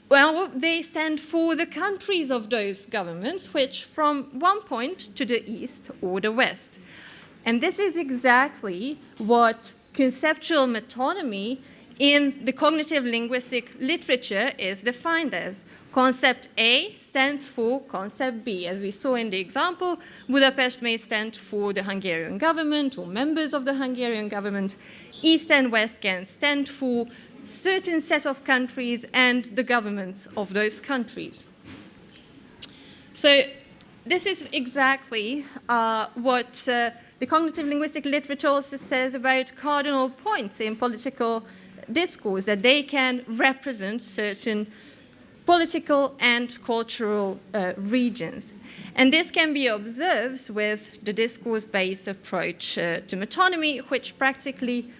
S7: Well, they stand for the countries of those governments, which from one point to the East or the West. And this is exactly what conceptual metonymy in the cognitive linguistic literature is defined as. Concept A stands for concept B. As we saw in the example, Budapest may stand for the Hungarian government or members of the Hungarian government. East and West can stand for certain set of countries and the governments of those countries. So this is exactly what the cognitive linguistic literature also says about cardinal points in political discourse, that they can represent certain political and cultural regions. And this can be observed with the discourse-based approach to metonymy, which practically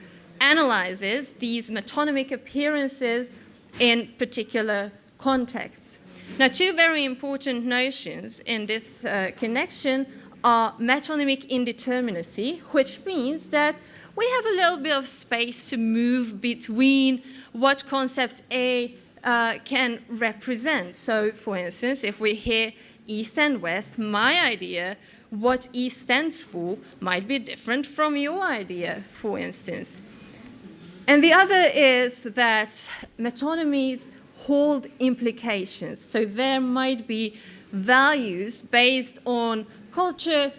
S7: analyzes these metonymic appearances in particular contexts. Now, two very important notions in this connection are metonymic indeterminacy, which means that we have a little bit of space to move between what concept A can represent. So, for instance, if we hear East and West, my idea, what East stands for, might be different from your idea, for instance. And the other is that metonymies hold implications. So there might be values based on culture,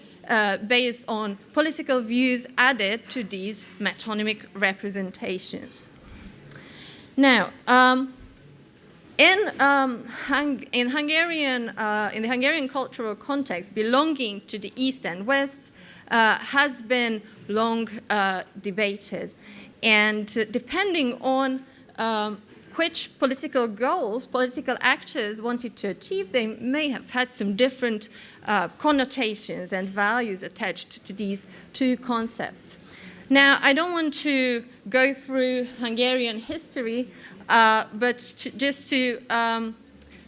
S7: based on political views added to these metonymic representations. Now, in the Hungarian cultural context, belonging to the East and West has been long debated. And depending on which political goals political actors wanted to achieve, they may have had some different connotations and values attached to these two concepts. Now, I don't want to go through Hungarian history, but just to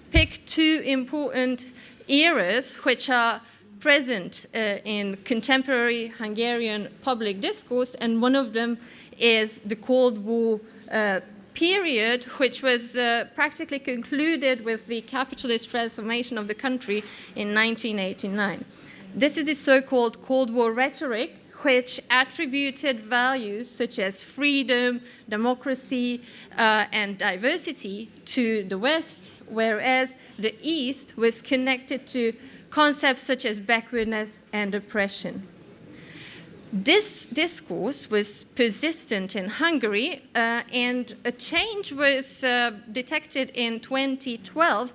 S7: pick two important eras which are present in contemporary Hungarian public discourse, and one of them is the Cold War period, which was practically concluded with the capitalist transformation of the country in 1989. This is the so-called Cold War rhetoric, which attributed values such as freedom, democracy, and diversity to the West, whereas the East was connected to concepts such as backwardness and oppression. This discourse was persistent in Hungary, and a change was detected in 2012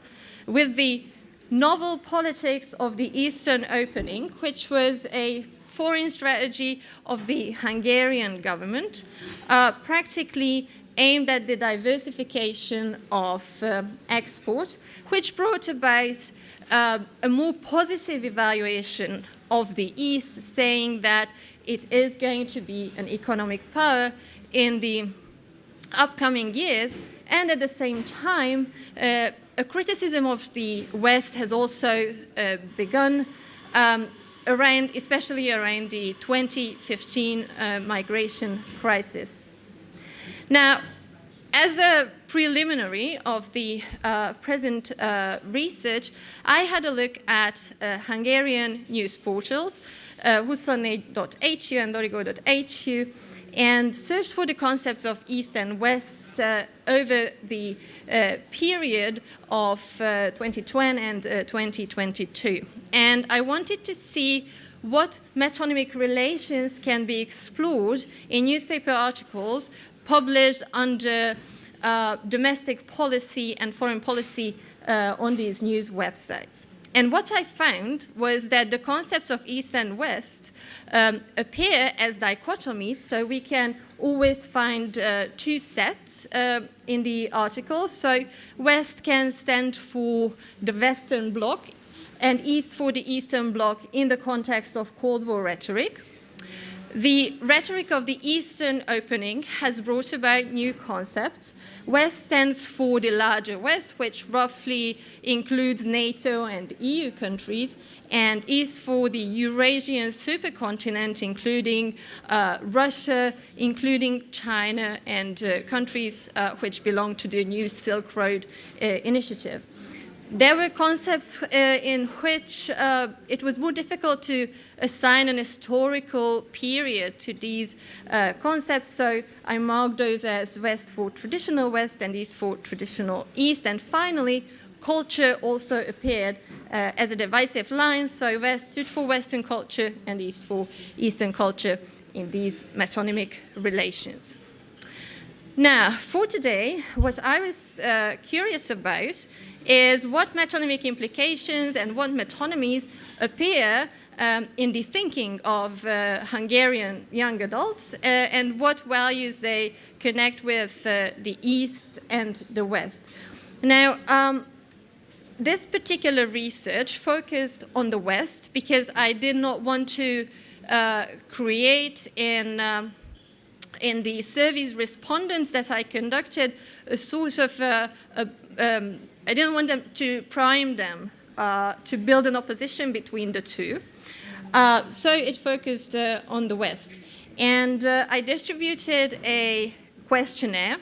S7: with the novel politics of the Eastern Opening, which was a foreign strategy of the Hungarian government, practically aimed at the diversification of export, which brought about a more positive evaluation of the East, saying that it is going to be an economic power in the upcoming years, and at the same time, a criticism of the West has also begun, especially around the 2015 migration crisis. Now, as a preliminary of the present research, I had a look at Hungarian news portals, 24.hu and origo.hu, and searched for the concepts of East and West over the period of 2020 and 2022. And I wanted to see what metonymic relations can be explored in newspaper articles published under domestic policy and foreign policy on these news websites. And what I found was that the concepts of East and West appear as dichotomies, so we can always find two sets in the articles. So West can stand for the Western Bloc and East for the Eastern Bloc in the context of Cold War rhetoric. The rhetoric of the Eastern Opening has brought about new concepts. West stands for the larger West, which roughly includes NATO and EU countries, and East for the Eurasian supercontinent, including Russia, including China, and countries which belong to the new Silk Road initiative. There were concepts in which it was more difficult to assign an historical period to these concepts, so I marked those as West for traditional West and East for traditional East. And finally, culture also appeared as a divisive line, so West stood for Western culture and East for Eastern culture in these metonymic relations. Now, for today, what I was curious about is what metonymic implications and what metonymies appear in the thinking of Hungarian young adults and what values they connect with the East and the West. Now, this particular research focused on the West because I did not want to create in the survey's respondents that I conducted a sort of I didn't want them to prime them to build an opposition between the two. So it focused on the West. And I distributed a questionnaire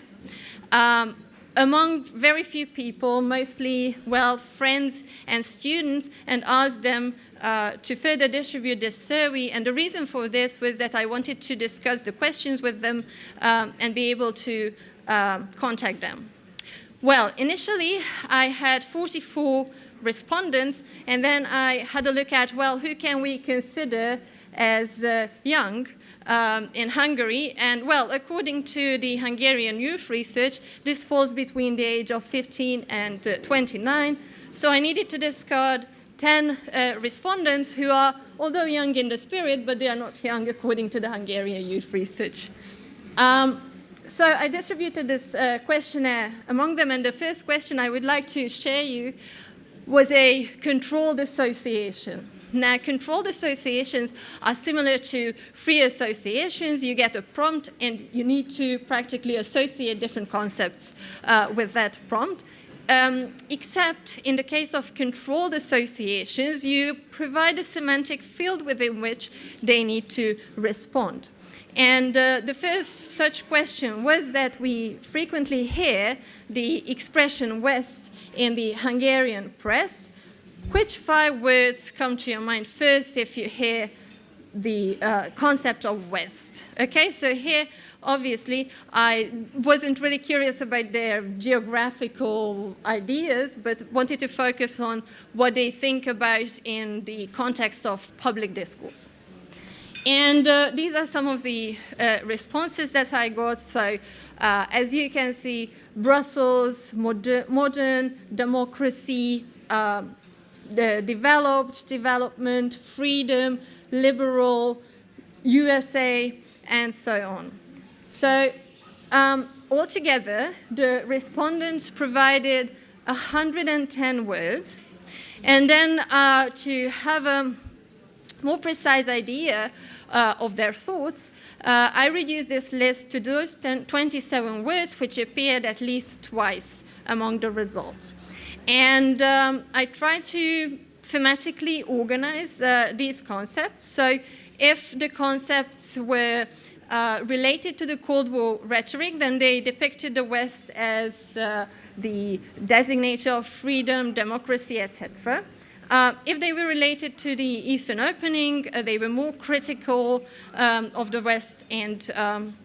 S7: among very few people, mostly, well, friends and students, and asked them to further distribute this survey. And the reason for this was that I wanted to discuss the questions with them and be able to contact them. Well, initially, I had 44 respondents, and then I had a look at, well, who can we consider as young in Hungary? And, well, according to the Hungarian Youth Research, this falls between the age of 15 and 29. So I needed to discard 10 respondents who are, although young in the spirit, but they are not young according to the Hungarian Youth Research. So I distributed this questionnaire among them, and the first question I would like to share you was a controlled association. Now, controlled associations are similar to free associations. You get a prompt, and you need to practically associate different concepts with that prompt. Except in the case of controlled associations, you provide a semantic field within which they need to respond. And the first such question was that we frequently hear the expression West in the Hungarian press, which 5 words come to your mind first if you hear the concept of West? Okay, so here, obviously, I wasn't really curious about their geographical ideas, but wanted to focus on what they think about in the context of public discourse. And these are some of the responses that I got. So as you can see, Brussels, modern democracy, the developed, development, freedom, liberal, USA, and so on. So altogether, the respondents provided 110 words. And then to have a more precise idea of their thoughts, I reduced this list to those 27 words which appeared at least twice among the results. And I tried to thematically organize these concepts. So if the concepts were related to the Cold War rhetoric, then they depicted the West as the designator of freedom, democracy, etc. If they were related to the Eastern Opening, they were more critical of the West, and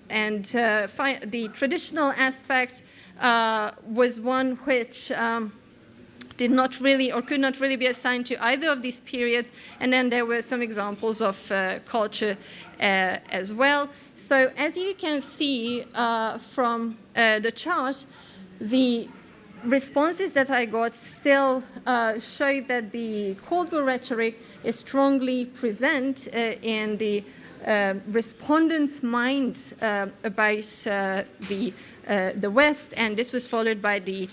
S7: the traditional aspect was one which did not really or could not really be assigned to either of these periods. And then there were some examples of culture as well. So as you can see from the chart, the responses that I got still show that the Cold War rhetoric is strongly present in the respondents' minds about the West, and this was followed by the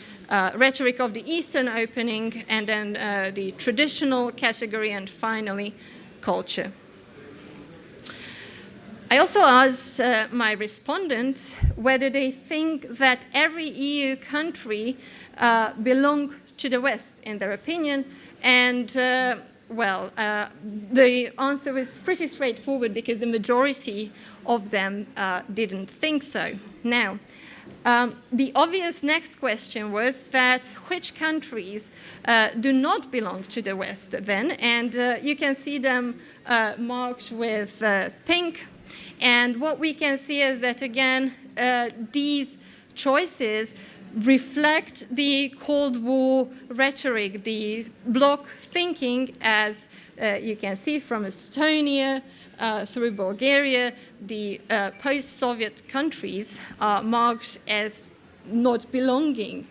S7: rhetoric of the Eastern Opening, and then the traditional category, and finally culture. I also asked my respondents whether they think that every EU country belongs to the West, in their opinion, and well, the answer was pretty straightforward because the majority of them didn't think so. Now, the obvious next question was that which countries do not belong to the West then, and you can see them marked with pink. And what we can see is that, again, these choices reflect the Cold War rhetoric, the bloc thinking, as you can see from Estonia through Bulgaria. The post-Soviet countries are marked as not belonging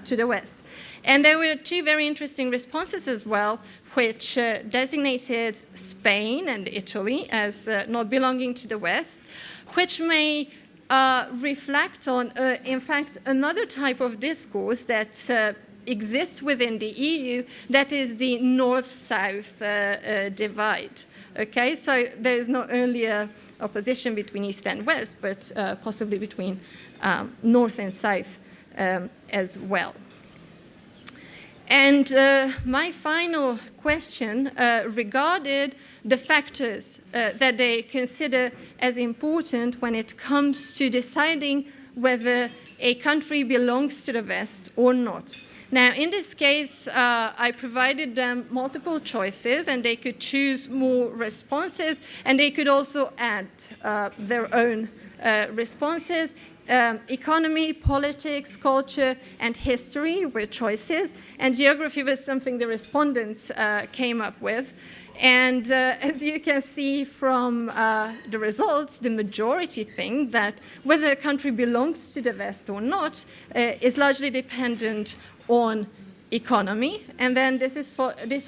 S7: to the West. And there were 2 very interesting responses as well, which designated Spain and Italy as not belonging to the West, which may reflect on, in fact, another type of discourse that exists within the EU, that is the North-South divide. Okay, so there is not only an opposition between East and West, but possibly between North and South as well. And my final question regarded the factors that they consider as important when it comes to deciding whether a country belongs to the West or not. Now, in this case, I provided them multiple choices, and they could choose more responses, and they could also add their own responses. Economy, politics, culture, and history were choices, and geography was something the respondents came up with. And as you can see from the results, the majority think that whether a country belongs to the West or not is largely dependent on economy. And then this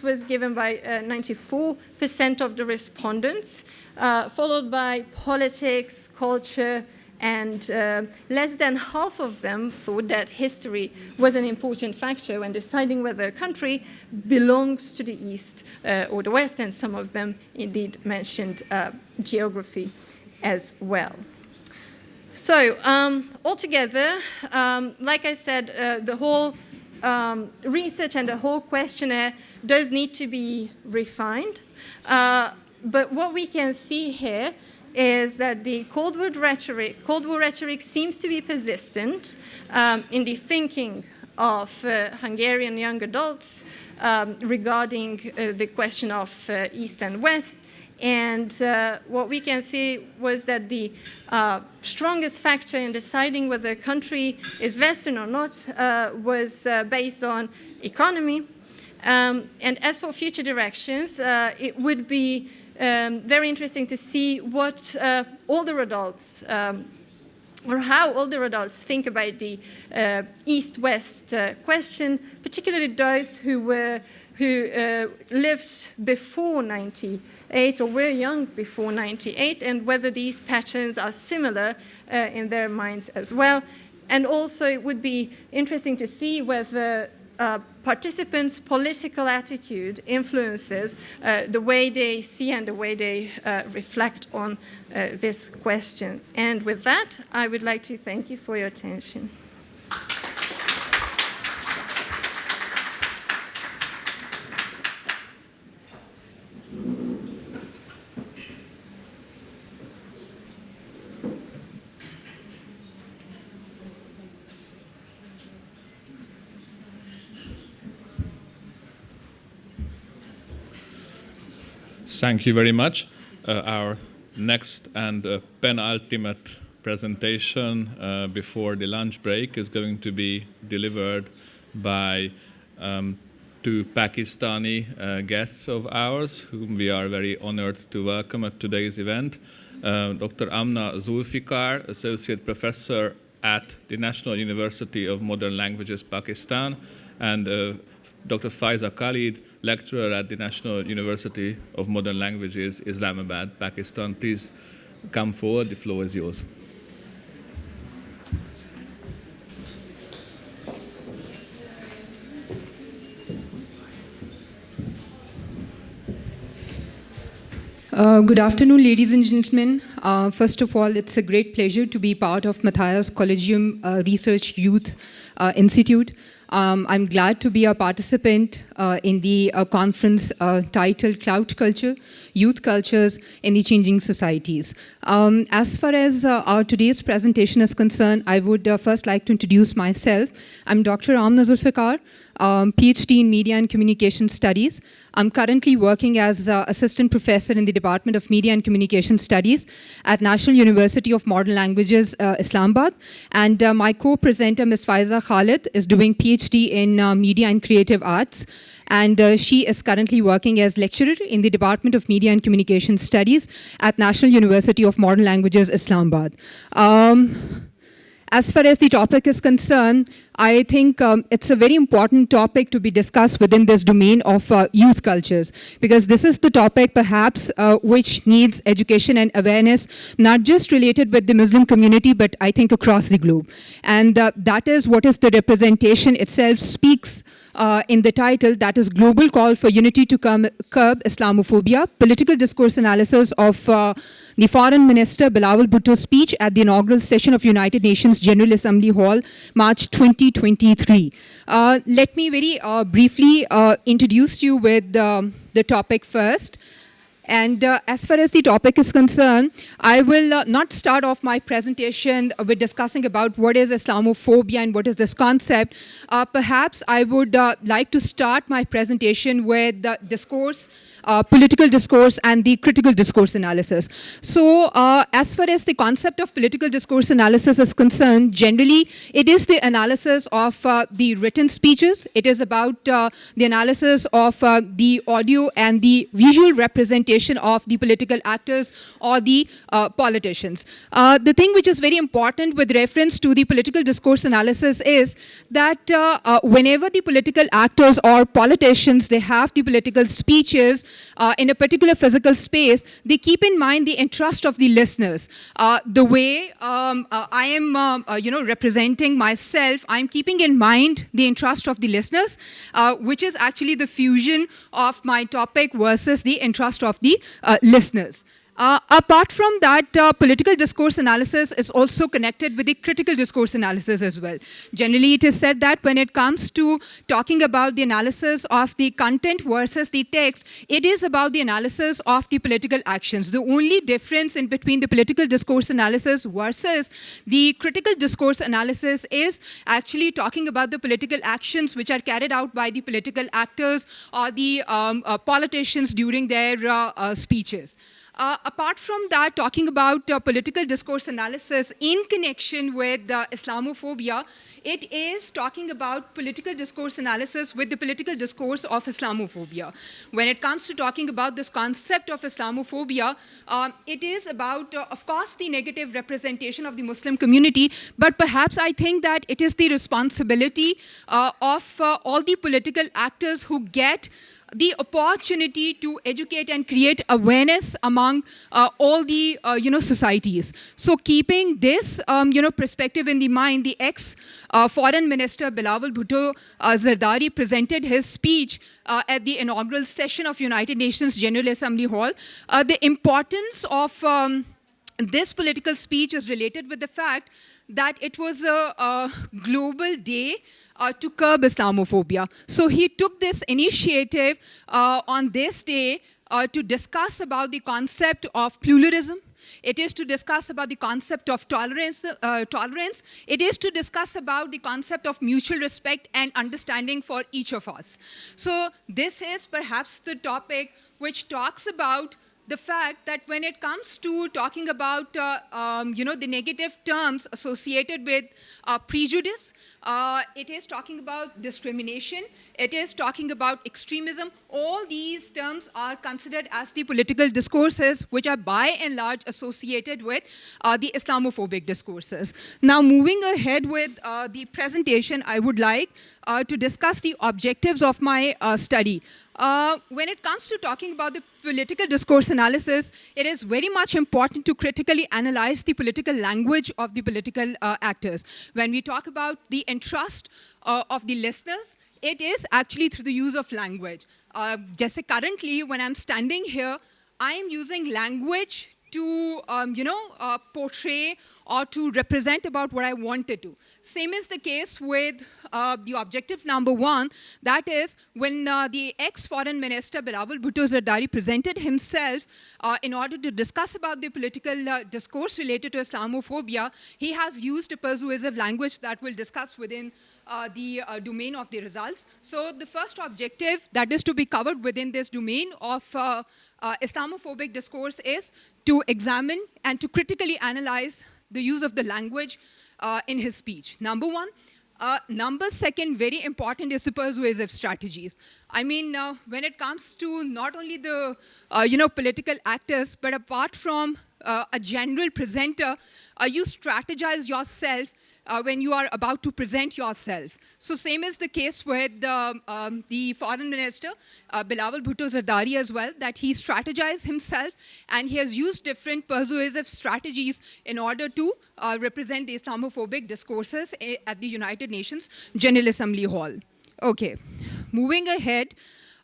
S7: was given by 94% of the respondents, followed by politics, culture, and less than half of them thought that history was an important factor when deciding whether a country belongs to the East or the West, and some of them indeed mentioned geography as well. So altogether, like I said, the whole research and the whole questionnaire does need to be refined, but what we can see here is that the Cold War rhetoric seems to be persistent in the thinking of Hungarian young adults regarding the question of East and West. And what we can see was that the strongest factor in deciding whether a country is Western or not was based on economy. And as for future directions, it would be very interesting to see what older adults or how older adults think about the East-West question, particularly those who lived before 98 or were young before 98, and whether these patterns are similar in their minds as well. And also it would be interesting to see whether participants' political attitude influences the way they see and the way they reflect on this question. And with that, I would like to thank you for your attention.
S3: Thank you very much. Our next and penultimate presentation before the lunch break is going to be delivered by two Pakistani guests of ours, whom we are very honored to welcome at today's event. Dr. Amna Zulfiqar, Associate Professor at the National University of Modern Languages, Pakistan, and Dr. Faiza Khalid, lecturer at the National University of Modern Languages, Islamabad, Pakistan. Please come forward. The floor is yours.
S8: Good afternoon, ladies and gentlemen. First of all, it's a great pleasure to be part of Matthias Collegium Research Youth Institute. I'm glad to be a participant in the conference titled Clout Culture, Youth Cultures in the Changing Societies. As far as our today's presentation is concerned, I would first like to introduce myself. I'm Dr. Amna Zulfiqar, PhD in Media and Communication Studies. I'm currently working as Assistant Professor in the Department of Media and Communication Studies at National University of Modern Languages, Islamabad. And my co-presenter, Ms. Faiza Khalid, is doing PhD in Media and Creative Arts. And she is currently working as lecturer in the Department of Media and Communication Studies at National University of Modern Languages, Islamabad. As far as the topic is concerned, I think it's a very important topic to be discussed within this domain of youth cultures, because this is the topic perhaps which needs education and awareness, not just related with the Muslim community, but I think across the globe. And that is what is the representation itself speaks in the title, that is Global Call for Unity to Curb Islamophobia, Political Discourse Analysis of the Foreign Minister Bilawal Bhutto's speech at the inaugural session of United Nations General Assembly Hall, March 2023. Let me very briefly introduce you with the topic first. And as far as the topic is concerned, I will not start off my presentation with discussing about what is Islamophobia and what is this concept. Perhaps I would like to start my presentation with the discourse, political discourse and the critical discourse analysis. So as far as the concept of political discourse analysis is concerned, generally it is the analysis of the written speeches. It is about the analysis of the audio and the visual representation of the political actors or the politicians. The thing which is very important with reference to the political discourse analysis is that whenever the political actors or politicians, they have the political speeches in a particular physical space, they keep in mind the interest of the listeners. The way I am representing myself, I'm keeping in mind the interest of the listeners, which is actually the fusion of my topic versus the interest of the listeners. Apart from that, political discourse analysis is also connected with the critical discourse analysis as well. Generally, it is said that when it comes to talking about the analysis of the content versus the text, it is about the analysis of the political actions. The only difference in between the political discourse analysis versus the critical discourse analysis is actually talking about the political actions which are carried out by the political actors or the politicians during their speeches. Apart from that, talking about political discourse analysis in connection with Islamophobia, it is talking about political discourse analysis with the political discourse of Islamophobia. When it comes to talking about this concept of Islamophobia, it is about, of course, the negative representation of the Muslim community, but perhaps I think that it is the responsibility of all the political actors who get the opportunity to educate and create awareness among all the societies. So keeping this perspective in the mind, the ex-foreign minister Bilawal Bhutto Zardari presented his speech at the inaugural session of United Nations General Assembly Hall. The importance of this political speech is related with the fact that it was a global day to curb Islamophobia. So he took this initiative on this day to discuss about the concept of pluralism. It is to discuss about the concept of tolerance. It is to discuss about the concept of mutual respect and understanding for each of us. So this is perhaps the topic which talks about the fact that when it comes to talking about the negative terms associated with prejudice, it is talking about discrimination, it is talking about extremism. All these terms are considered as the political discourses which are by and large associated with the Islamophobic discourses. Now moving ahead with the presentation, I would like to discuss the objectives of my study. When it comes to talking about the political discourse analysis, it is very much important to critically analyze the political language of the political actors. When we talk about the interest of the listeners, it is actually through the use of language. Just currently, when I'm standing here, I am using language to portray or to represent about what I wanted to. Same is the case with the objective number one, that is when the ex-foreign minister Bilawal Bhutto Zardari presented himself in order to discuss about the political discourse related to Islamophobia, he has used a persuasive language that we'll discuss within the domain of the results. So the first objective that is to be covered within this domain of Islamophobic discourse is to examine and to critically analyze the use of the language in his speech. Number one. Number second, very important, is the persuasive strategies. I mean, when it comes to not only the political actors, but apart from a general presenter, you strategize yourself when you are about to present yourself. So same is the case with the foreign minister, Bilawal Bhutto Zardari as well, that he strategized himself and he has used different persuasive strategies in order to represent the Islamophobic discourses at the United Nations General Assembly Hall. Okay, moving ahead,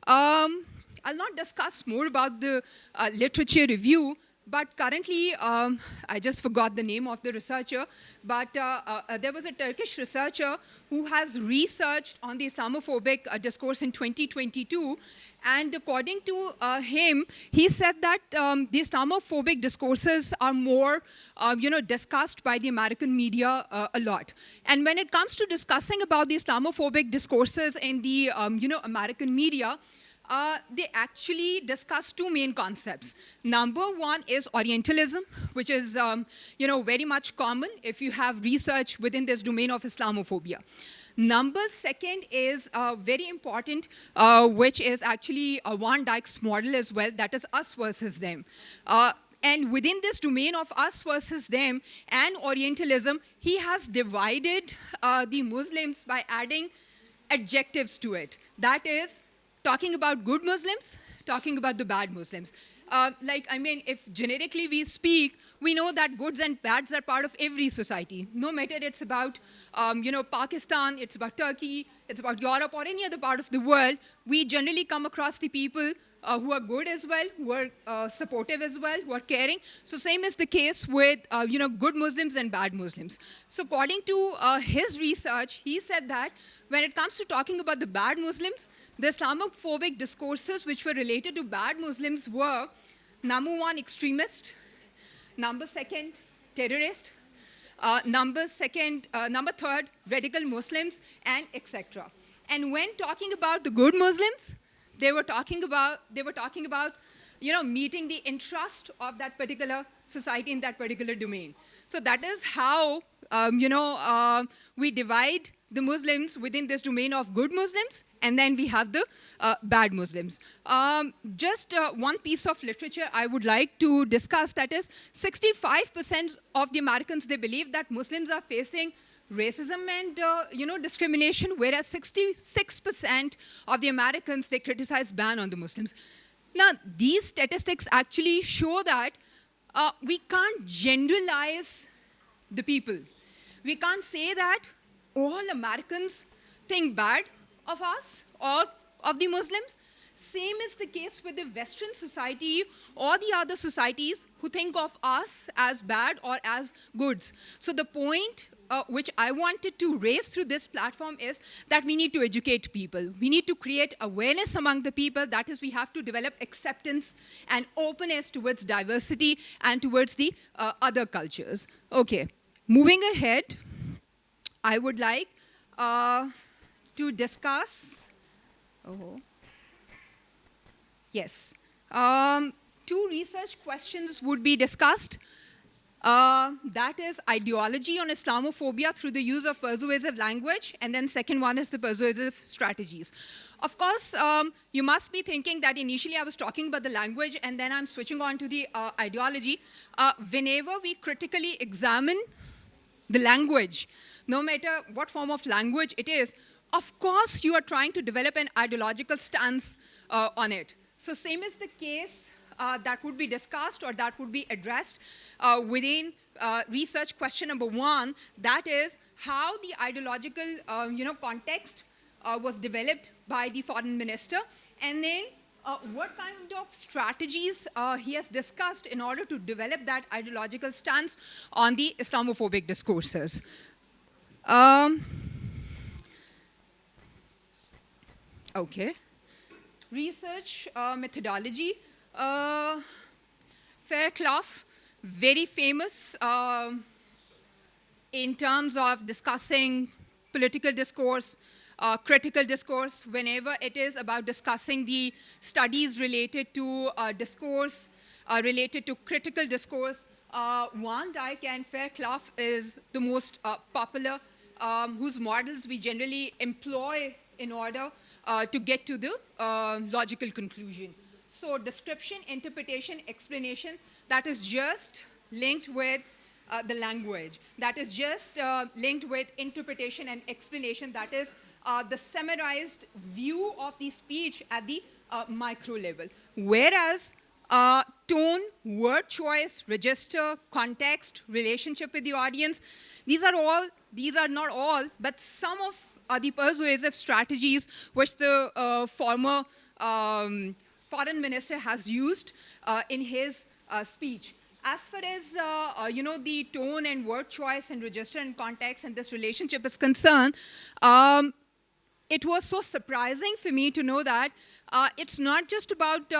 S8: I'll not discuss more about the literature review, but currently, I just forgot the name of the researcher, but there was a Turkish researcher who has researched on the Islamophobic discourse in 2022, and according to him, he said that the Islamophobic discourses are more, discussed by the American media a lot. And when it comes to discussing about the Islamophobic discourses in the, American media, they actually discuss two main concepts. Number one is Orientalism, which is, very much common if you have research within this domain of Islamophobia. Number second is very important, which is actually Van Dijk's model as well, that is us versus them. And within this domain of us versus them and Orientalism, he has divided the Muslims by adding adjectives to it. That is, talking about good Muslims, talking about the bad Muslims. If generically we speak, we know that goods and bads are part of every society. No matter it's about, Pakistan, it's about Turkey, it's about Europe or any other part of the world, we generally come across the people who are good as well, who are supportive as well, who are caring. So same is the case with good Muslims and bad Muslims. So according to his research, he said that when it comes to talking about the bad Muslims, the Islamophobic discourses which were related to bad Muslims were number one, extremist, number second, terrorist, number third, radical Muslims, and etc. And when talking about the good Muslims, they were talking about meeting the interest of that particular society in that particular domain. So that is how we divide the Muslims within this domain of good Muslims, and then we have the bad Muslims. Just one piece of literature I would like to discuss, that is 65% of the Americans, they believe that Muslims are facing racism and discrimination, whereas 66% of the Americans, they criticize ban on the Muslims. Now, these statistics actually show that we can't generalize the people. We can't say that all Americans think bad of us or of the Muslims. Same is the case with the Western society or the other societies who think of us as bad or as goods. So the point which I wanted to raise through this platform is that we need to educate people. We need to create awareness among the people. That is, we have to develop acceptance and openness towards diversity and towards the other cultures. Okay, moving ahead, I would like to discuss, two research questions would be discussed. That is ideology on Islamophobia through the use of persuasive language, and then second one is the persuasive strategies. Of course, you must be thinking that initially I was talking about the language and then I'm switching on to the ideology. Whenever we critically examine the language, no matter what form of language it is, of course you are trying to develop an ideological stance on it. So same is the case that would be discussed or that would be addressed within research question number one, that is how the ideological context was developed by the foreign minister, and then what kind of strategies he has discussed in order to develop that ideological stance on the Islamophobic discourses. Okay. Research methodology. Fairclough, very famous in terms of discussing political discourse, critical discourse, whenever it is about discussing the studies related to discourse, related to critical discourse. Van Dyck and Fairclough is the most popular, whose models we generally employ in order to get to the logical conclusion. So description, interpretation, explanation, that is just linked with the language. That is just linked with interpretation and explanation. That is the summarized view of the speech at the micro level. Whereas tone, word choice, register, context, relationship with the audience, these are not all, but some of the persuasive strategies which the former foreign minister has used in his speech. As far as the tone and word choice and register and context and this relationship is concerned, it was so surprising for me to know that it's not just about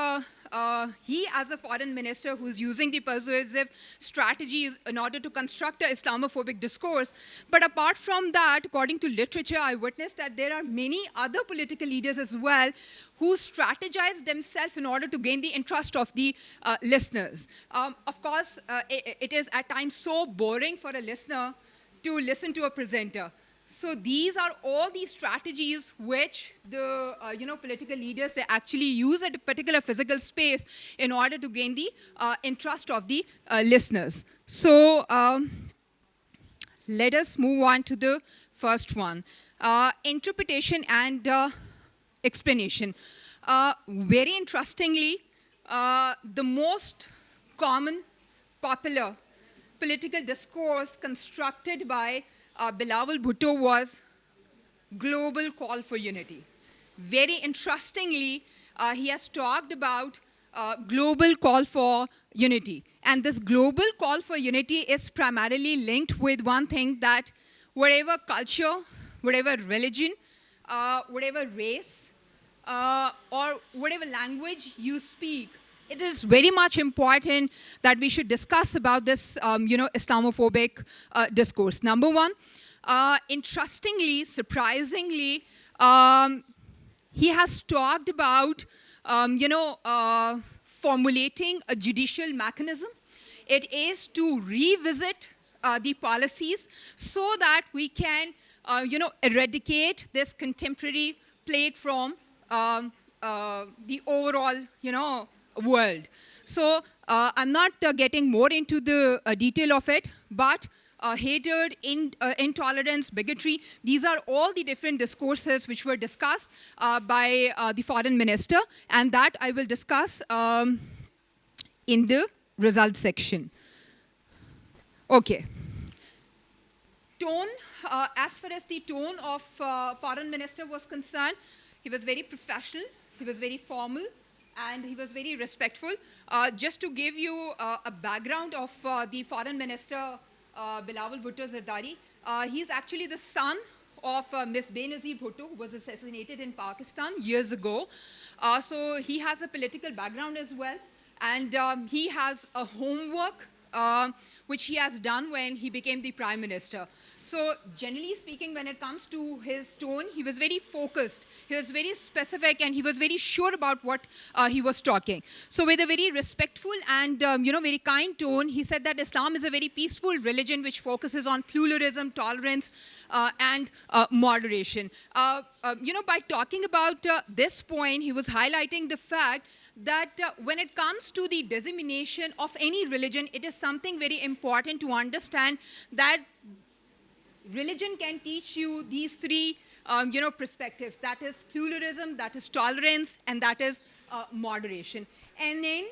S8: he as a foreign minister who's using the persuasive strategies in order to construct an Islamophobic discourse, but apart from that, according to literature, I witnessed that there are many other political leaders as well who strategize themselves in order to gain the interest of the listeners. Of course, it is at times so boring for a listener to listen to a presenter. So these are all the strategies which the political leaders, they actually use at a particular physical space in order to gain the interest of the listeners. So let us move on to the first one, interpretation and explanation. Very interestingly, the most common, popular political discourse constructed by Bilawal Bhutto was global call for unity. Very interestingly, he has talked about global call for unity. And this global call for unity is primarily linked with one thing, that whatever culture, whatever religion, whatever race, or whatever language you speak, it is very much important that we should discuss about this, Islamophobic discourse. Number one, interestingly, surprisingly, he has talked about, formulating a judicial mechanism. It is to revisit the policies so that we can, eradicate this contemporary plague from the overall, world. So I'm not getting more into the detail of it, but hatred, intolerance, bigotry, these are all the different discourses which were discussed by the foreign minister, and that I will discuss in the results section. Okay. Tone, as far as the tone of foreign minister was concerned, he was very professional, he was very formal, and he was very respectful. Just to give you a background of the foreign minister, Bilawal Bhutto Zardari, he's actually the son of Miss Benazir Bhutto, who was assassinated in Pakistan years ago. So he has a political background as well, and he has a homework which he has done when he became the prime minister. So generally speaking, when it comes to his tone, he was very focused, he was very specific, and he was very sure about what he was talking. So with a very respectful and very kind tone, he said that Islam is a very peaceful religion which focuses on pluralism, tolerance, and moderation. By talking about this point, he was highlighting the fact that when it comes to the dissemination of any religion, it is something very important to understand that religion can teach you these three, perspectives. That is pluralism, that is tolerance, and that is moderation. And then,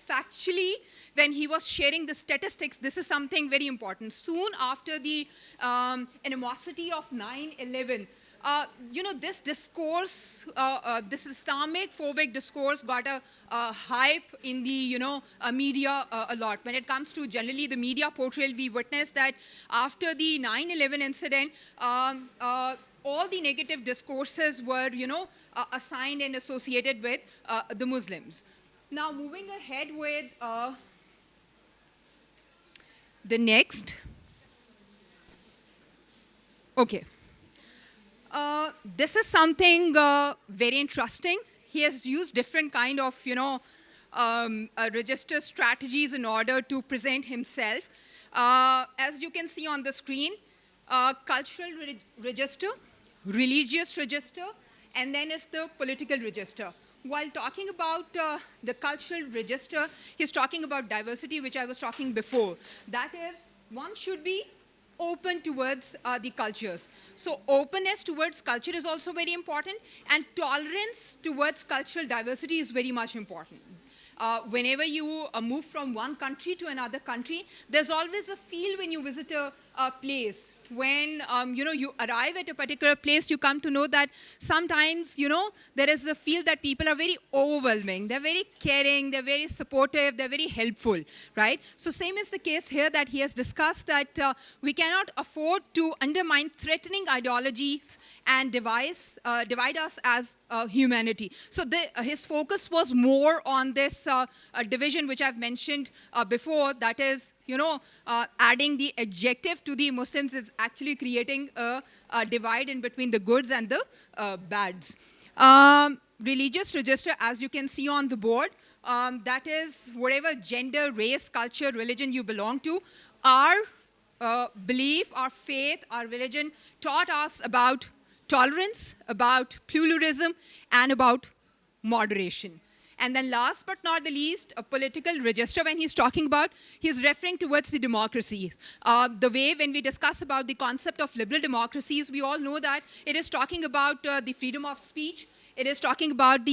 S8: factually, when he was sharing the statistics, this is something very important. Soon after the animosity of 9/11, this discourse, this Islamic phobic discourse got a hype in the, media a lot. When it comes to generally the media portrayal, we witnessed that after the 9/11 incident, all the negative discourses were, assigned and associated with the Muslims. Now, moving ahead with the next. Okay. This is something very interesting. He has used different kind of, register strategies in order to present himself. As you can see on the screen, cultural register, religious register, and then is the political register. While talking about the cultural register, he's talking about diversity, which I was talking before. That is, one should be open towards the cultures. So openness towards culture is also very important, and tolerance towards cultural diversity is very much important. Whenever you move from one country to another country, there's always a feel when you visit a place. When you arrive at a particular place, you come to know that sometimes there is a feel that people are very overwhelming. They're very caring. They're very supportive. They're very helpful, right? So same is the case here, that he has discussed that we cannot afford to undermine threatening ideologies and divide us as humanity. So his focus was more on this division which I've mentioned before. That is, adding the adjective to the Muslims is actually creating a divide in between the goods and the bads. Religious register, as you can see on the board, that is whatever gender, race, culture, religion you belong to. Our belief, our faith, our religion taught us about tolerance, about pluralism, and about moderation. And then last but not the least, a political register. When he's talking about, he's referring towards the democracies. The way when we discuss about the concept of liberal democracies, we all know that it is talking about the freedom of speech. It is talking about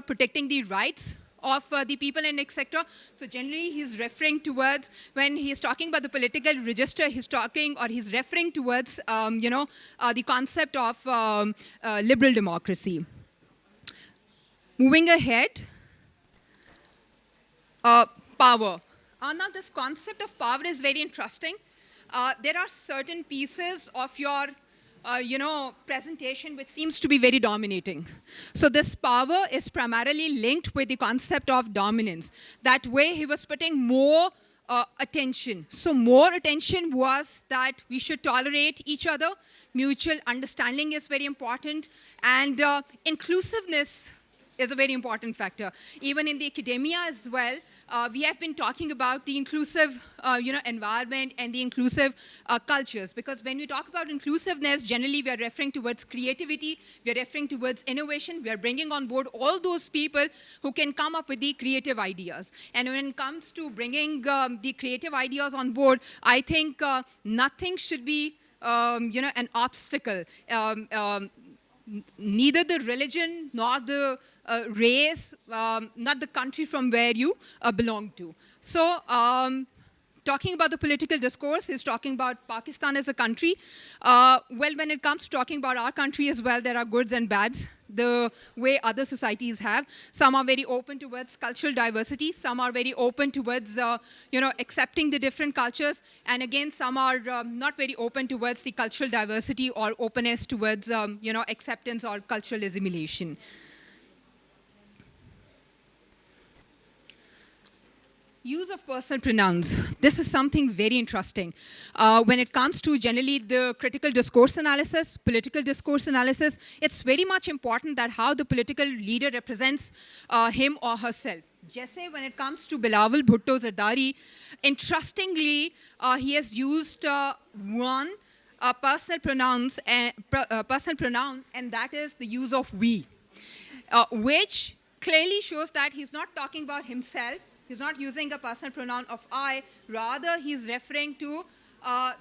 S8: protecting the rights
S9: of the people and etc. So generally he's referring towards, when he's talking about the political register, he's referring towards, the concept of liberal democracy. Moving ahead, power. Now this concept of power is very interesting. There are certain pieces of your presentation which seems to be very dominating. So this power is primarily linked with the concept of dominance. That way he was putting more attention. So more attention was that we should tolerate each other. Mutual understanding is very important. And inclusiveness is a very important factor. Even in the academia as well, we have been talking about the inclusive environment and the inclusive cultures. Because when we talk about inclusiveness, generally we are referring towards creativity, we are referring towards innovation, we are bringing on board all those people who can come up with the creative ideas. And when it comes to bringing the creative ideas on board, I think nothing should be an obstacle. Neither the religion nor the race, not the country from where you belong to. So, talking about the political discourse, he's talking about Pakistan as a country. Well, when it comes to talking about our country as well, there are goods and bads, the way other societies have. Some are very open towards cultural diversity. Some are very open towards, accepting the different cultures. And again, some are not very open towards the cultural diversity or openness towards, acceptance or cultural assimilation. Use of personal pronouns. This is something very interesting. When it comes to generally the critical discourse analysis, political discourse analysis, it's very much important that how the political leader represents him or herself. Jesse, when it comes to Bilawal Bhutto Zardari, interestingly, he has used one personal pronoun, and that is the use of we, which clearly shows that he's not talking about himself. He's not using a personal pronoun of I. Rather, he's referring to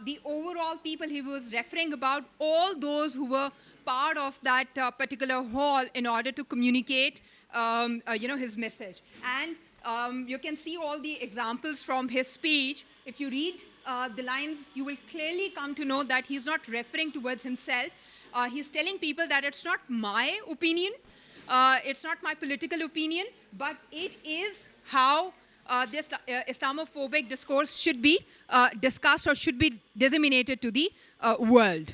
S9: the overall people. He was referring about all those who were part of that particular hall in order to communicate, his message. And you can see all the examples from his speech. If you read the lines, you will clearly come to know that he's not referring towards himself. He's telling people that it's not my opinion, it's not my political opinion, but it is how this Islamophobic discourse should be discussed or should be disseminated to the world.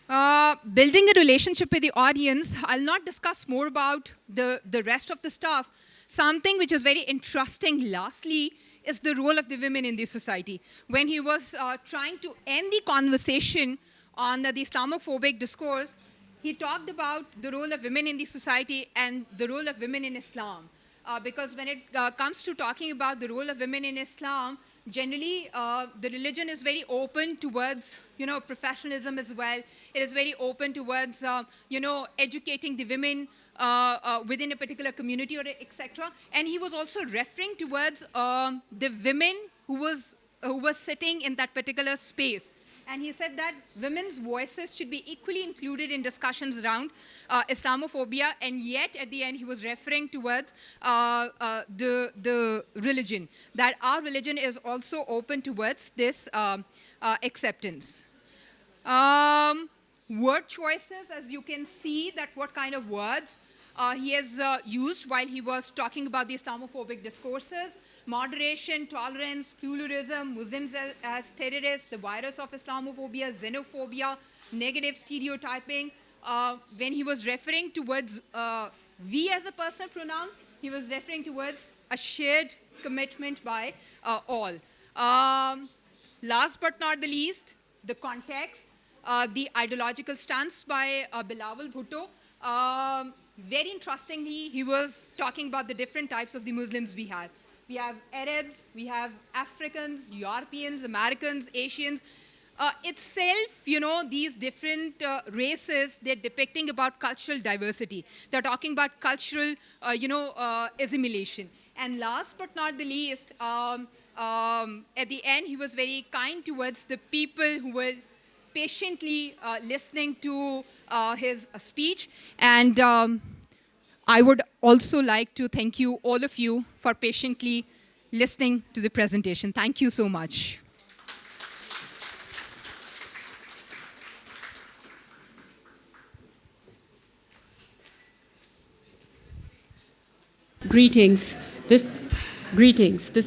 S9: Building a relationship with the audience, I'll not discuss more about the rest of the stuff. Something which is very interesting, lastly, is the role of the women in the society. When he was trying to end the conversation on the Islamophobic discourse, he talked about the role of women in the society and the role of women in Islam. Because when it comes to talking about the role of women in Islam, generally the religion is very open towards, professionalism as well. It is very open towards, educating the women within a particular community or etc. And he was also referring towards the women who were sitting in that particular space. And he said that women's voices should be equally included in discussions around Islamophobia, and yet at the end he was referring towards the religion, that our religion is also open towards this acceptance. Word choices, as you can see, that what kind of words he has used while he was talking about the Islamophobic discourses. Moderation, tolerance, pluralism, Muslims as terrorists, the virus of Islamophobia, xenophobia, negative stereotyping. When he was referring towards we as a personal pronoun, he was referring towards a shared commitment by all. Last but not the least, the context, the ideological stance by Bilawal Bhutto. Very interestingly, he was talking about the different types of the Muslims we have. We have Arabs, we have Africans, Europeans, Americans, Asians. Itself, these different races, they're depicting about cultural diversity. They're talking about cultural, assimilation. And last but not the least, at the end, he was very kind towards the people who were patiently listening to
S8: his speech. And I would also like to thank you, all of you, for patiently listening to the presentation. Thank you so much.
S10: Greetings. This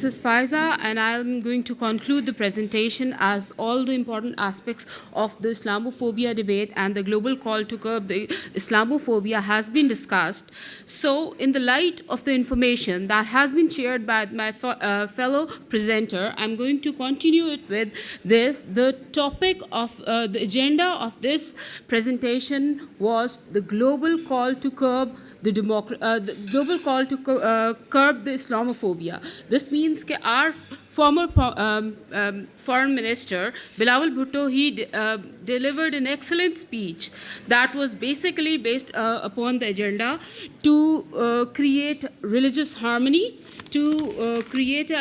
S10: is Faiza, and I'm going to conclude the presentation as all the important aspects of the Islamophobia debate and the global call to curb the Islamophobia has been discussed. So, in the light of the information that has been shared by my fellow presenter, I'm going to continue it with this. The topic of the agenda of this presentation was the global call to curb the global call to curb the Islamophobia. This means that our former foreign minister, Bilawal Bhutto, he delivered an excellent speech that was basically based upon the agenda to create religious harmony, to create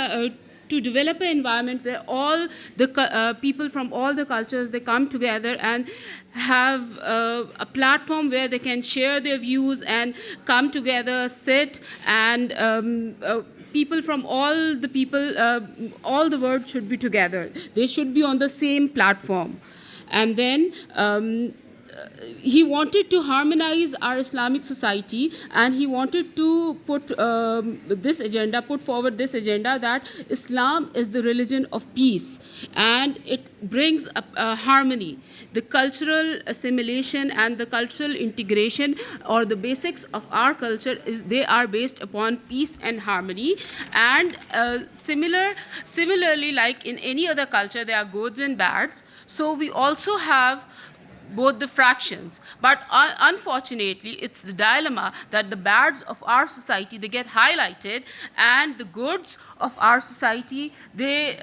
S10: to develop an environment where all the people from all the cultures, they come together and have a platform where they can share their views and come together, sit, and people from all the world should be together. They should be on the same platform. And then he wanted to harmonize our Islamic society, and he wanted to put forward this agenda that Islam is the religion of peace, and it brings harmony. The cultural assimilation and the cultural integration, or the basics of our culture, they are based upon peace and harmony. And similarly, like in any other culture, there are goods and bads. So we also have both the fractions. But unfortunately, it's the dilemma that the bads of our society, they get highlighted, and the goods of our society, they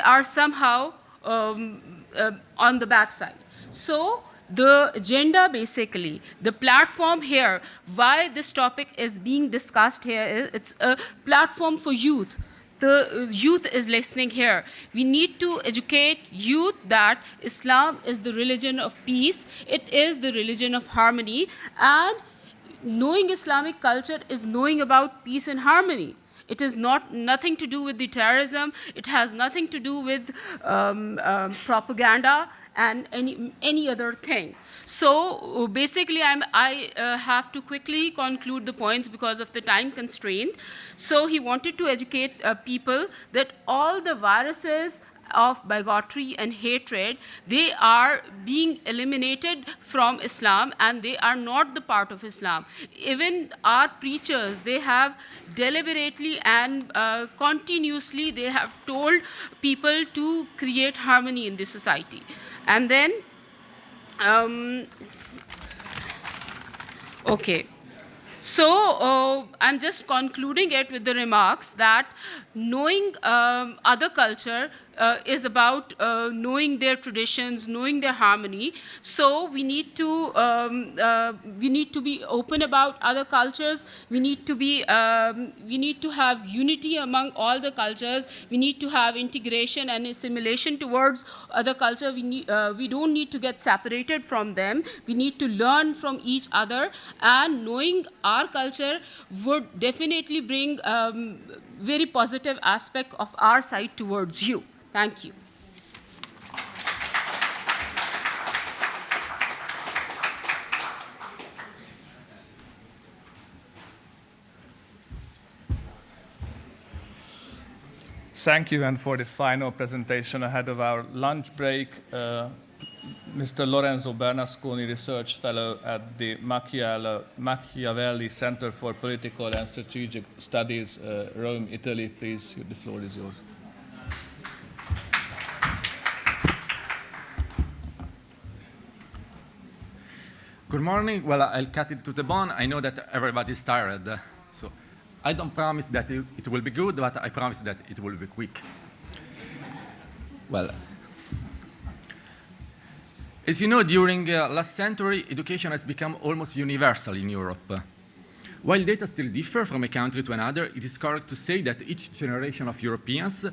S10: are somehow on the backside. So the agenda, basically, the platform here, why this topic is being discussed here, it's a platform for youth. The youth is listening here. We need to educate youth that Islam is the religion of peace. It is the religion of harmony. And knowing Islamic culture is knowing about peace and harmony. It is nothing to do with the terrorism. It has nothing to do with propaganda and any other thing. So basically, I have to quickly conclude the points because of the time constraint. So he wanted to educate people that all the viruses of bigotry and hatred, they are being eliminated from Islam, and they are not the part of Islam. Even our preachers, they have deliberately and continuously, they have told people to create harmony in the society. And then, okay. So I'm just concluding it with the remarks that knowing other culture is about knowing their traditions, knowing their harmony. So we need to be open about other cultures. We need to have unity among all the cultures. We need to have integration and assimilation towards other culture. We don't need to get separated from them. We need to learn from each other, and knowing our culture would definitely bring very positive aspect of our side towards you. Thank you.
S3: Thank you, and for the final presentation ahead of our lunch break, Mr. Lorenzo Bernasconi, Research Fellow at the Machiavelli Center for Political and Strategic Studies, Rome, Italy. Please, the floor is yours.
S11: Good morning. Well, I'll cut it to the bone. I know that everybody's tired, so I don't promise that it will be good, but I promise that it will be quick. Well, as you know, during last century, education has become almost universal in Europe. While data still differ from a country to another, it is correct to say that each generation of Europeans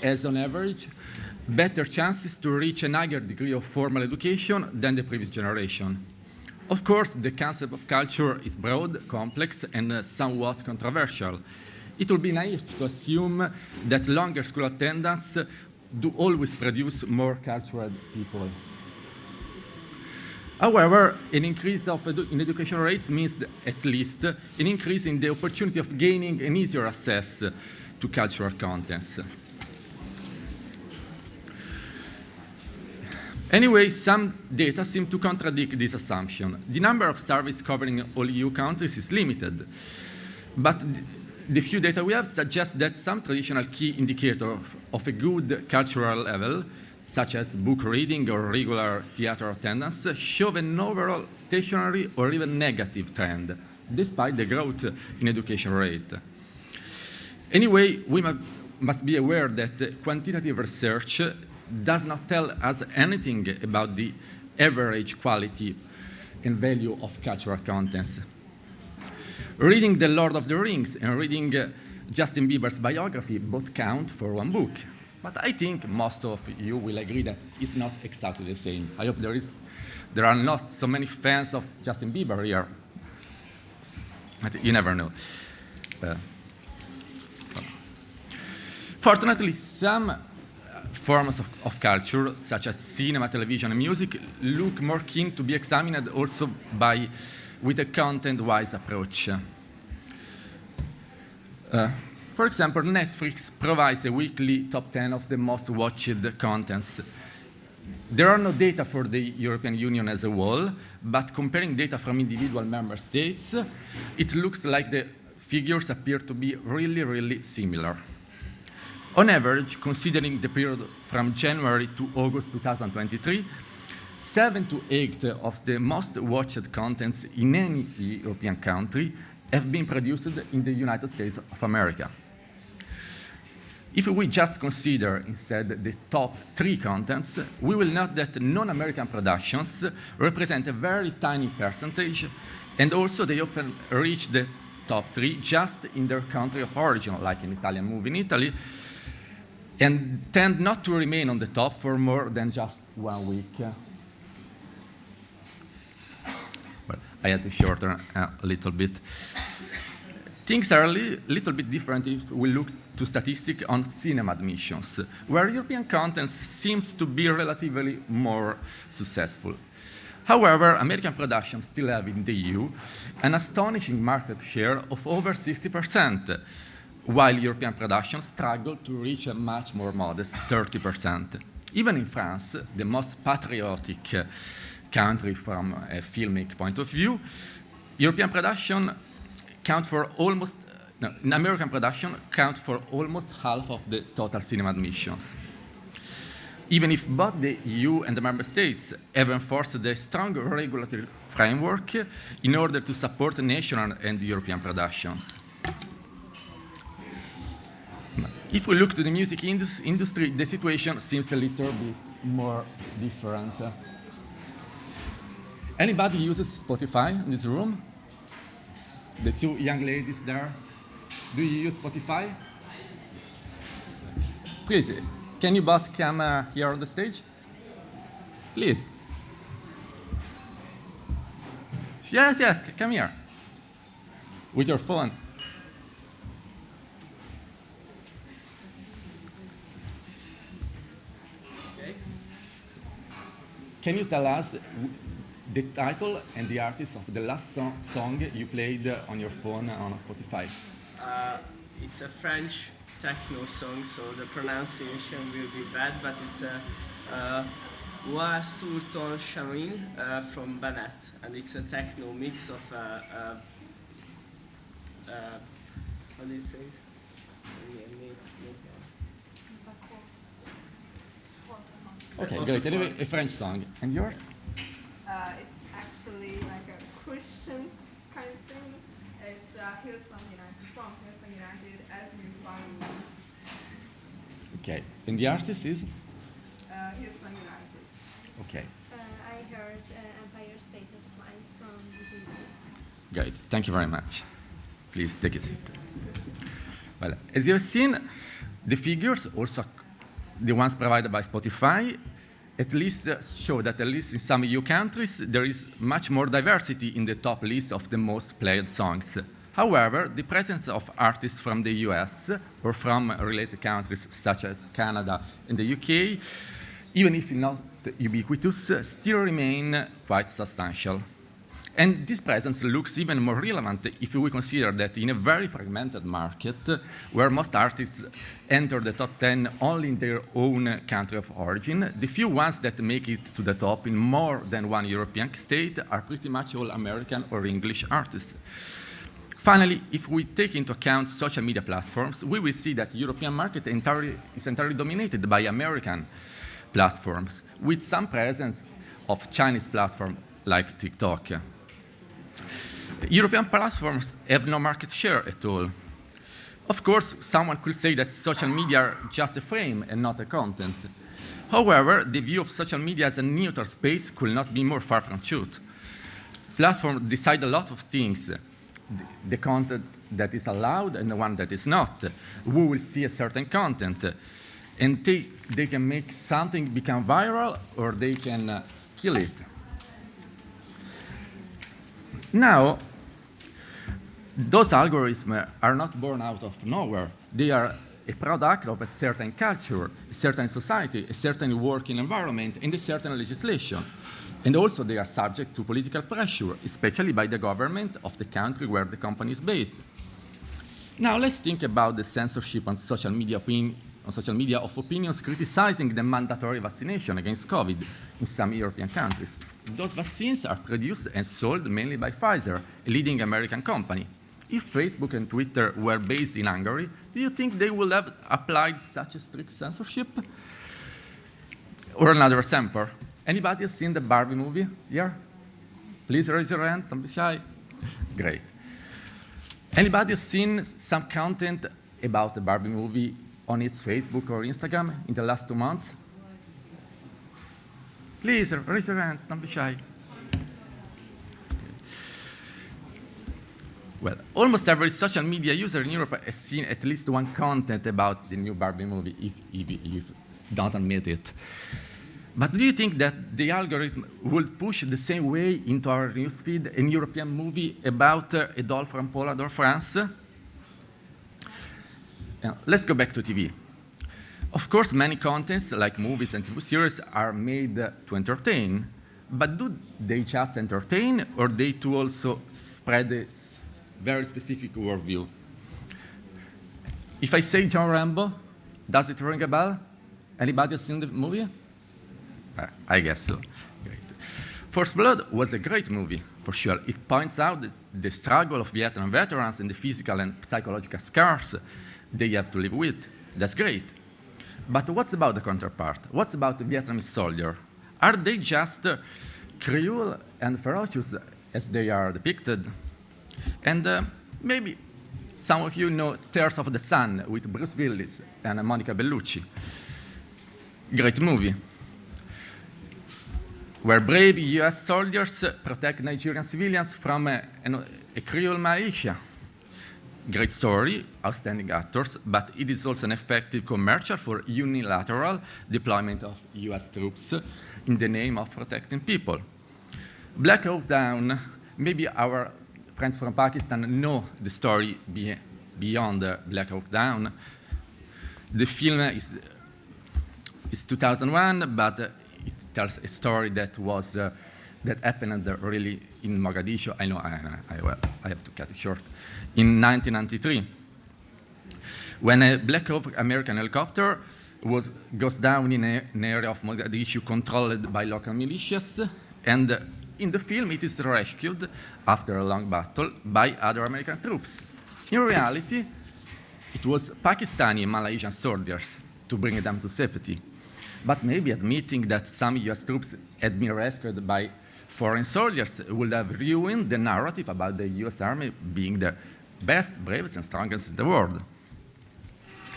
S11: has, on average, better chances to reach an higher degree of formal education than the previous generation. Of course, the concept of culture is broad, complex, and somewhat controversial. It would be naive to assume that longer school attendance do always produce more cultural people. However, an increase in education rates means at least an increase in the opportunity of gaining an easier access to cultural contents. Anyway, some data seem to contradict this assumption. The number of surveys covering all EU countries is limited, but the few data we have suggest that some traditional key indicators of a good cultural level, such as book reading or regular theater attendance, show an overall stationary or even negative trend, despite the growth in education rate. Anyway, we must be aware that quantitative research does not tell us anything about the average quality and value of cultural contents. Reading The Lord of the Rings and reading Justin Bieber's biography both count for one book. But I think most of you will agree that it's not exactly the same. I hope there are not so many fans of Justin Bieber here. But you never know. Fortunately, some forms of culture, such as cinema, television, and music, look more keen to be examined also with a content-wise approach. For example, Netflix provides a weekly top 10 of the most watched contents. There are no data for the European Union as a whole, but comparing data from individual member states, it looks like the figures appear to be really, really similar. On average, considering the period from January to August 2023, 7 to 8 of the most watched contents in any European country have been produced in the United States of America. If we just consider instead the top 3 contents, we will note that non-American productions represent a very tiny percentage, and also they often reach the top 3 just in their country of origin, like an Italian movie in Italy, and tend not to remain on the top for more than just 1 week. Well, I had to shorten a little bit. Things are a little bit different if we look to statistics on cinema admissions, where European content seems to be relatively more successful. However, American productions still have in the EU an astonishing market share of over 60%, while European productions struggle to reach a much more modest 30%. Even in France, the most patriotic country from a filmic point of view, European production count for almost, no, American production count for almost half of the total cinema admissions. Even if both the EU and the member states have enforced a strong regulatory framework in order to support national and European productions. If we look to the music industry, the situation seems a little bit more different. Anybody uses Spotify in this room? The 2 young ladies there. Do you use Spotify? Please, can you both come here on the stage? Please. Yes, yes, come here. With your phone. Okay. Can you tell us the title and the artist of the last song you played on your phone on Spotify?
S12: It's a French techno song, so the pronunciation will be bad, but it's Moi sur ton chemin from Bennett, and it's a techno mix of how do you say it?
S11: Okay, great. Anyway, a French song. And yours?
S13: It's actually like a Christian kind of thing. It's Hillsong United, from Hillsong United, as you find.
S11: Okay. And the artist is?
S13: Hillsong United.
S11: Okay.
S14: I heard Empire State of Mind from GC.
S11: Great. Thank you very much. Please take a seat. Well, as you have seen, the figures, also the ones provided by Spotify, at least show that at least in some EU countries, there is much more diversity in the top list of the most played songs. However, the presence of artists from the US or from related countries such as Canada and the UK, even if not ubiquitous, still remain quite substantial. And this presence looks even more relevant if we consider that in a very fragmented market, where most artists enter the top 10 only in their own country of origin, the few ones that make it to the top in more than one European state are pretty much all American or English artists. Finally, if we take into account social media platforms, we will see that the European market is entirely dominated by American platforms, with some presence of Chinese platforms like TikTok. European platforms have no market share at all. Of course, someone could say that social media are just a frame and not a content. However, the view of social media as a neutral space could not be more far from truth. Platforms decide a lot of things, the content that is allowed and the one that is not, who will see a certain content, and they can make something become viral or they can kill it. Now, those algorithms are not born out of nowhere. They are a product of a certain culture, a certain society, a certain working environment, and a certain legislation. And also they are subject to political pressure, especially by the government of the country where the company is based. Now let's think about the censorship on social media of opinions criticizing the mandatory vaccination against COVID in some European countries. Those vaccines are produced and sold mainly by Pfizer, a leading American company. If Facebook and Twitter were based in Hungary, do you think they would have applied such a strict censorship? Or another example. Anybody has seen the Barbie movie here? Please raise your hand, don't be shy. Great. Anybody has seen some content about the Barbie movie on its Facebook or Instagram in the last 2 months? Please raise your hand, don't be shy. Well, almost every social media user in Europe has seen at least one content about the new Barbie movie, if you don't admit it. But do you think that the algorithm will push the same way into our newsfeed a European movie about a doll from Poland or France? Now, let's go back to TV. Of course, many contents, like movies and TV series, are made to entertain. But do they just entertain, or they too also spread a very specific worldview? If I say John Rambo, does it ring a bell? Anybody has seen the movie? I guess so. Great. First Blood was a great movie, for sure. It points out the struggle of Vietnam veterans and the physical and psychological scars they have to live with. That's great. But what's about the counterpart? What's about the Vietnamese soldier? Are they just cruel and ferocious as they are depicted? And maybe some of you know Tears of the Sun with Bruce Willis and Monica Bellucci. Great movie, where brave US soldiers protect Nigerian civilians from a cruel militia. Great story, outstanding actors, but it is also an effective commercial for unilateral deployment of US troops in the name of protecting people. Black Hawk Down, maybe our friends from Pakistan know the story beyond Black Hawk Down. The film is 2001, but it tells a story that happened really in Mogadishu. I know, I have to cut it short. In 1993, when a Black Hawk American helicopter goes down in an area of Mogadishu controlled by local militias, and in the film it is rescued after a long battle by other American troops. In reality, it was Pakistani and Malaysian soldiers to bring them to safety. But maybe admitting that some US troops had been rescued by foreign soldiers would have ruined the narrative about the US Army being the best, bravest, and strongest in the world.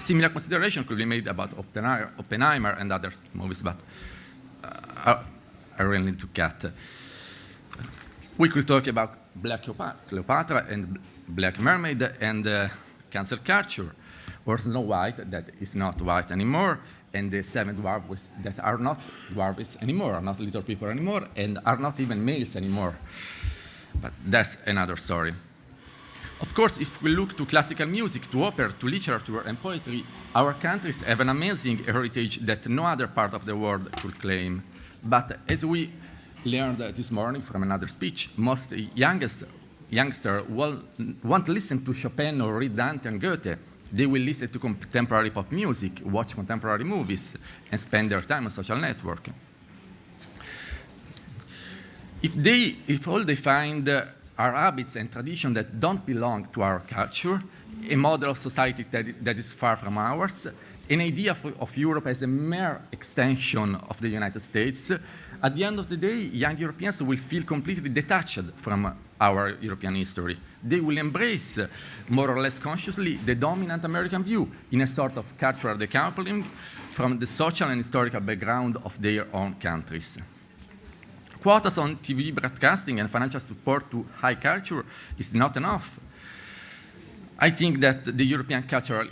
S11: Similar consideration could be made about Oppenheimer and other movies, but I really need to cut. We could talk about Black Cleopatra and Black Mermaid and cancel culture, or Snow White that is not white anymore, and the 7 dwarves that are not dwarves anymore, are not little people anymore, and are not even males anymore. But that's another story. Of course, if we look to classical music, to opera, to literature and poetry, our countries have an amazing heritage that no other part of the world could claim. But as we learned this morning from another speech, most youngsters won't listen to Chopin or read Dante and Goethe. They will listen to contemporary pop music, watch contemporary movies, and spend their time on social network. If all they find are habits and traditions that don't belong to our culture, a model of society that is far from ours, an idea of Europe as a mere extension of the United States, at the end of the day, young Europeans will feel completely detached from our European history. They will embrace, more or less consciously, the dominant American view in a sort of cultural decoupling from the social and historical background of their own countries. Quotas on TV broadcasting and financial support to high culture is not enough. I think that the European cultural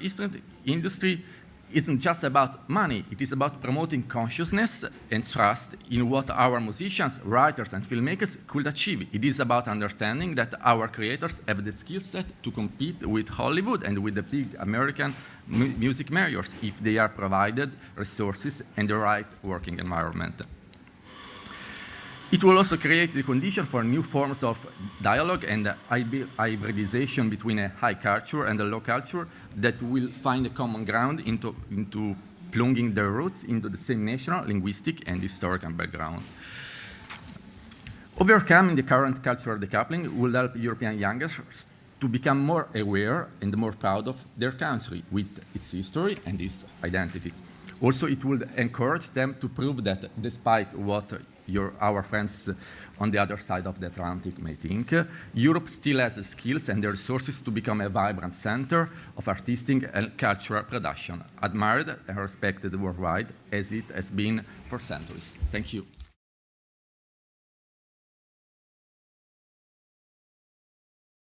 S11: industry isn't just about money. It is about promoting consciousness and trust in what our musicians, writers, and filmmakers could achieve. It is about understanding that our creators have the skill set to compete with Hollywood and with the big American music majors if they are provided resources and the right working environment. It will also create the condition for new forms of dialogue and hybridization between a high culture and a low culture that will find a common ground into plunging their roots into the same national, linguistic, and historical background. Overcoming the current cultural decoupling will help European youngsters to become more aware and more proud of their country with its history and its identity. Also, it will encourage them to prove that despite what our friends on the other side of the Atlantic may think, Europe still has the skills and the resources to become a vibrant center of artistic and cultural production, admired and respected worldwide as it has been for centuries. Thank you.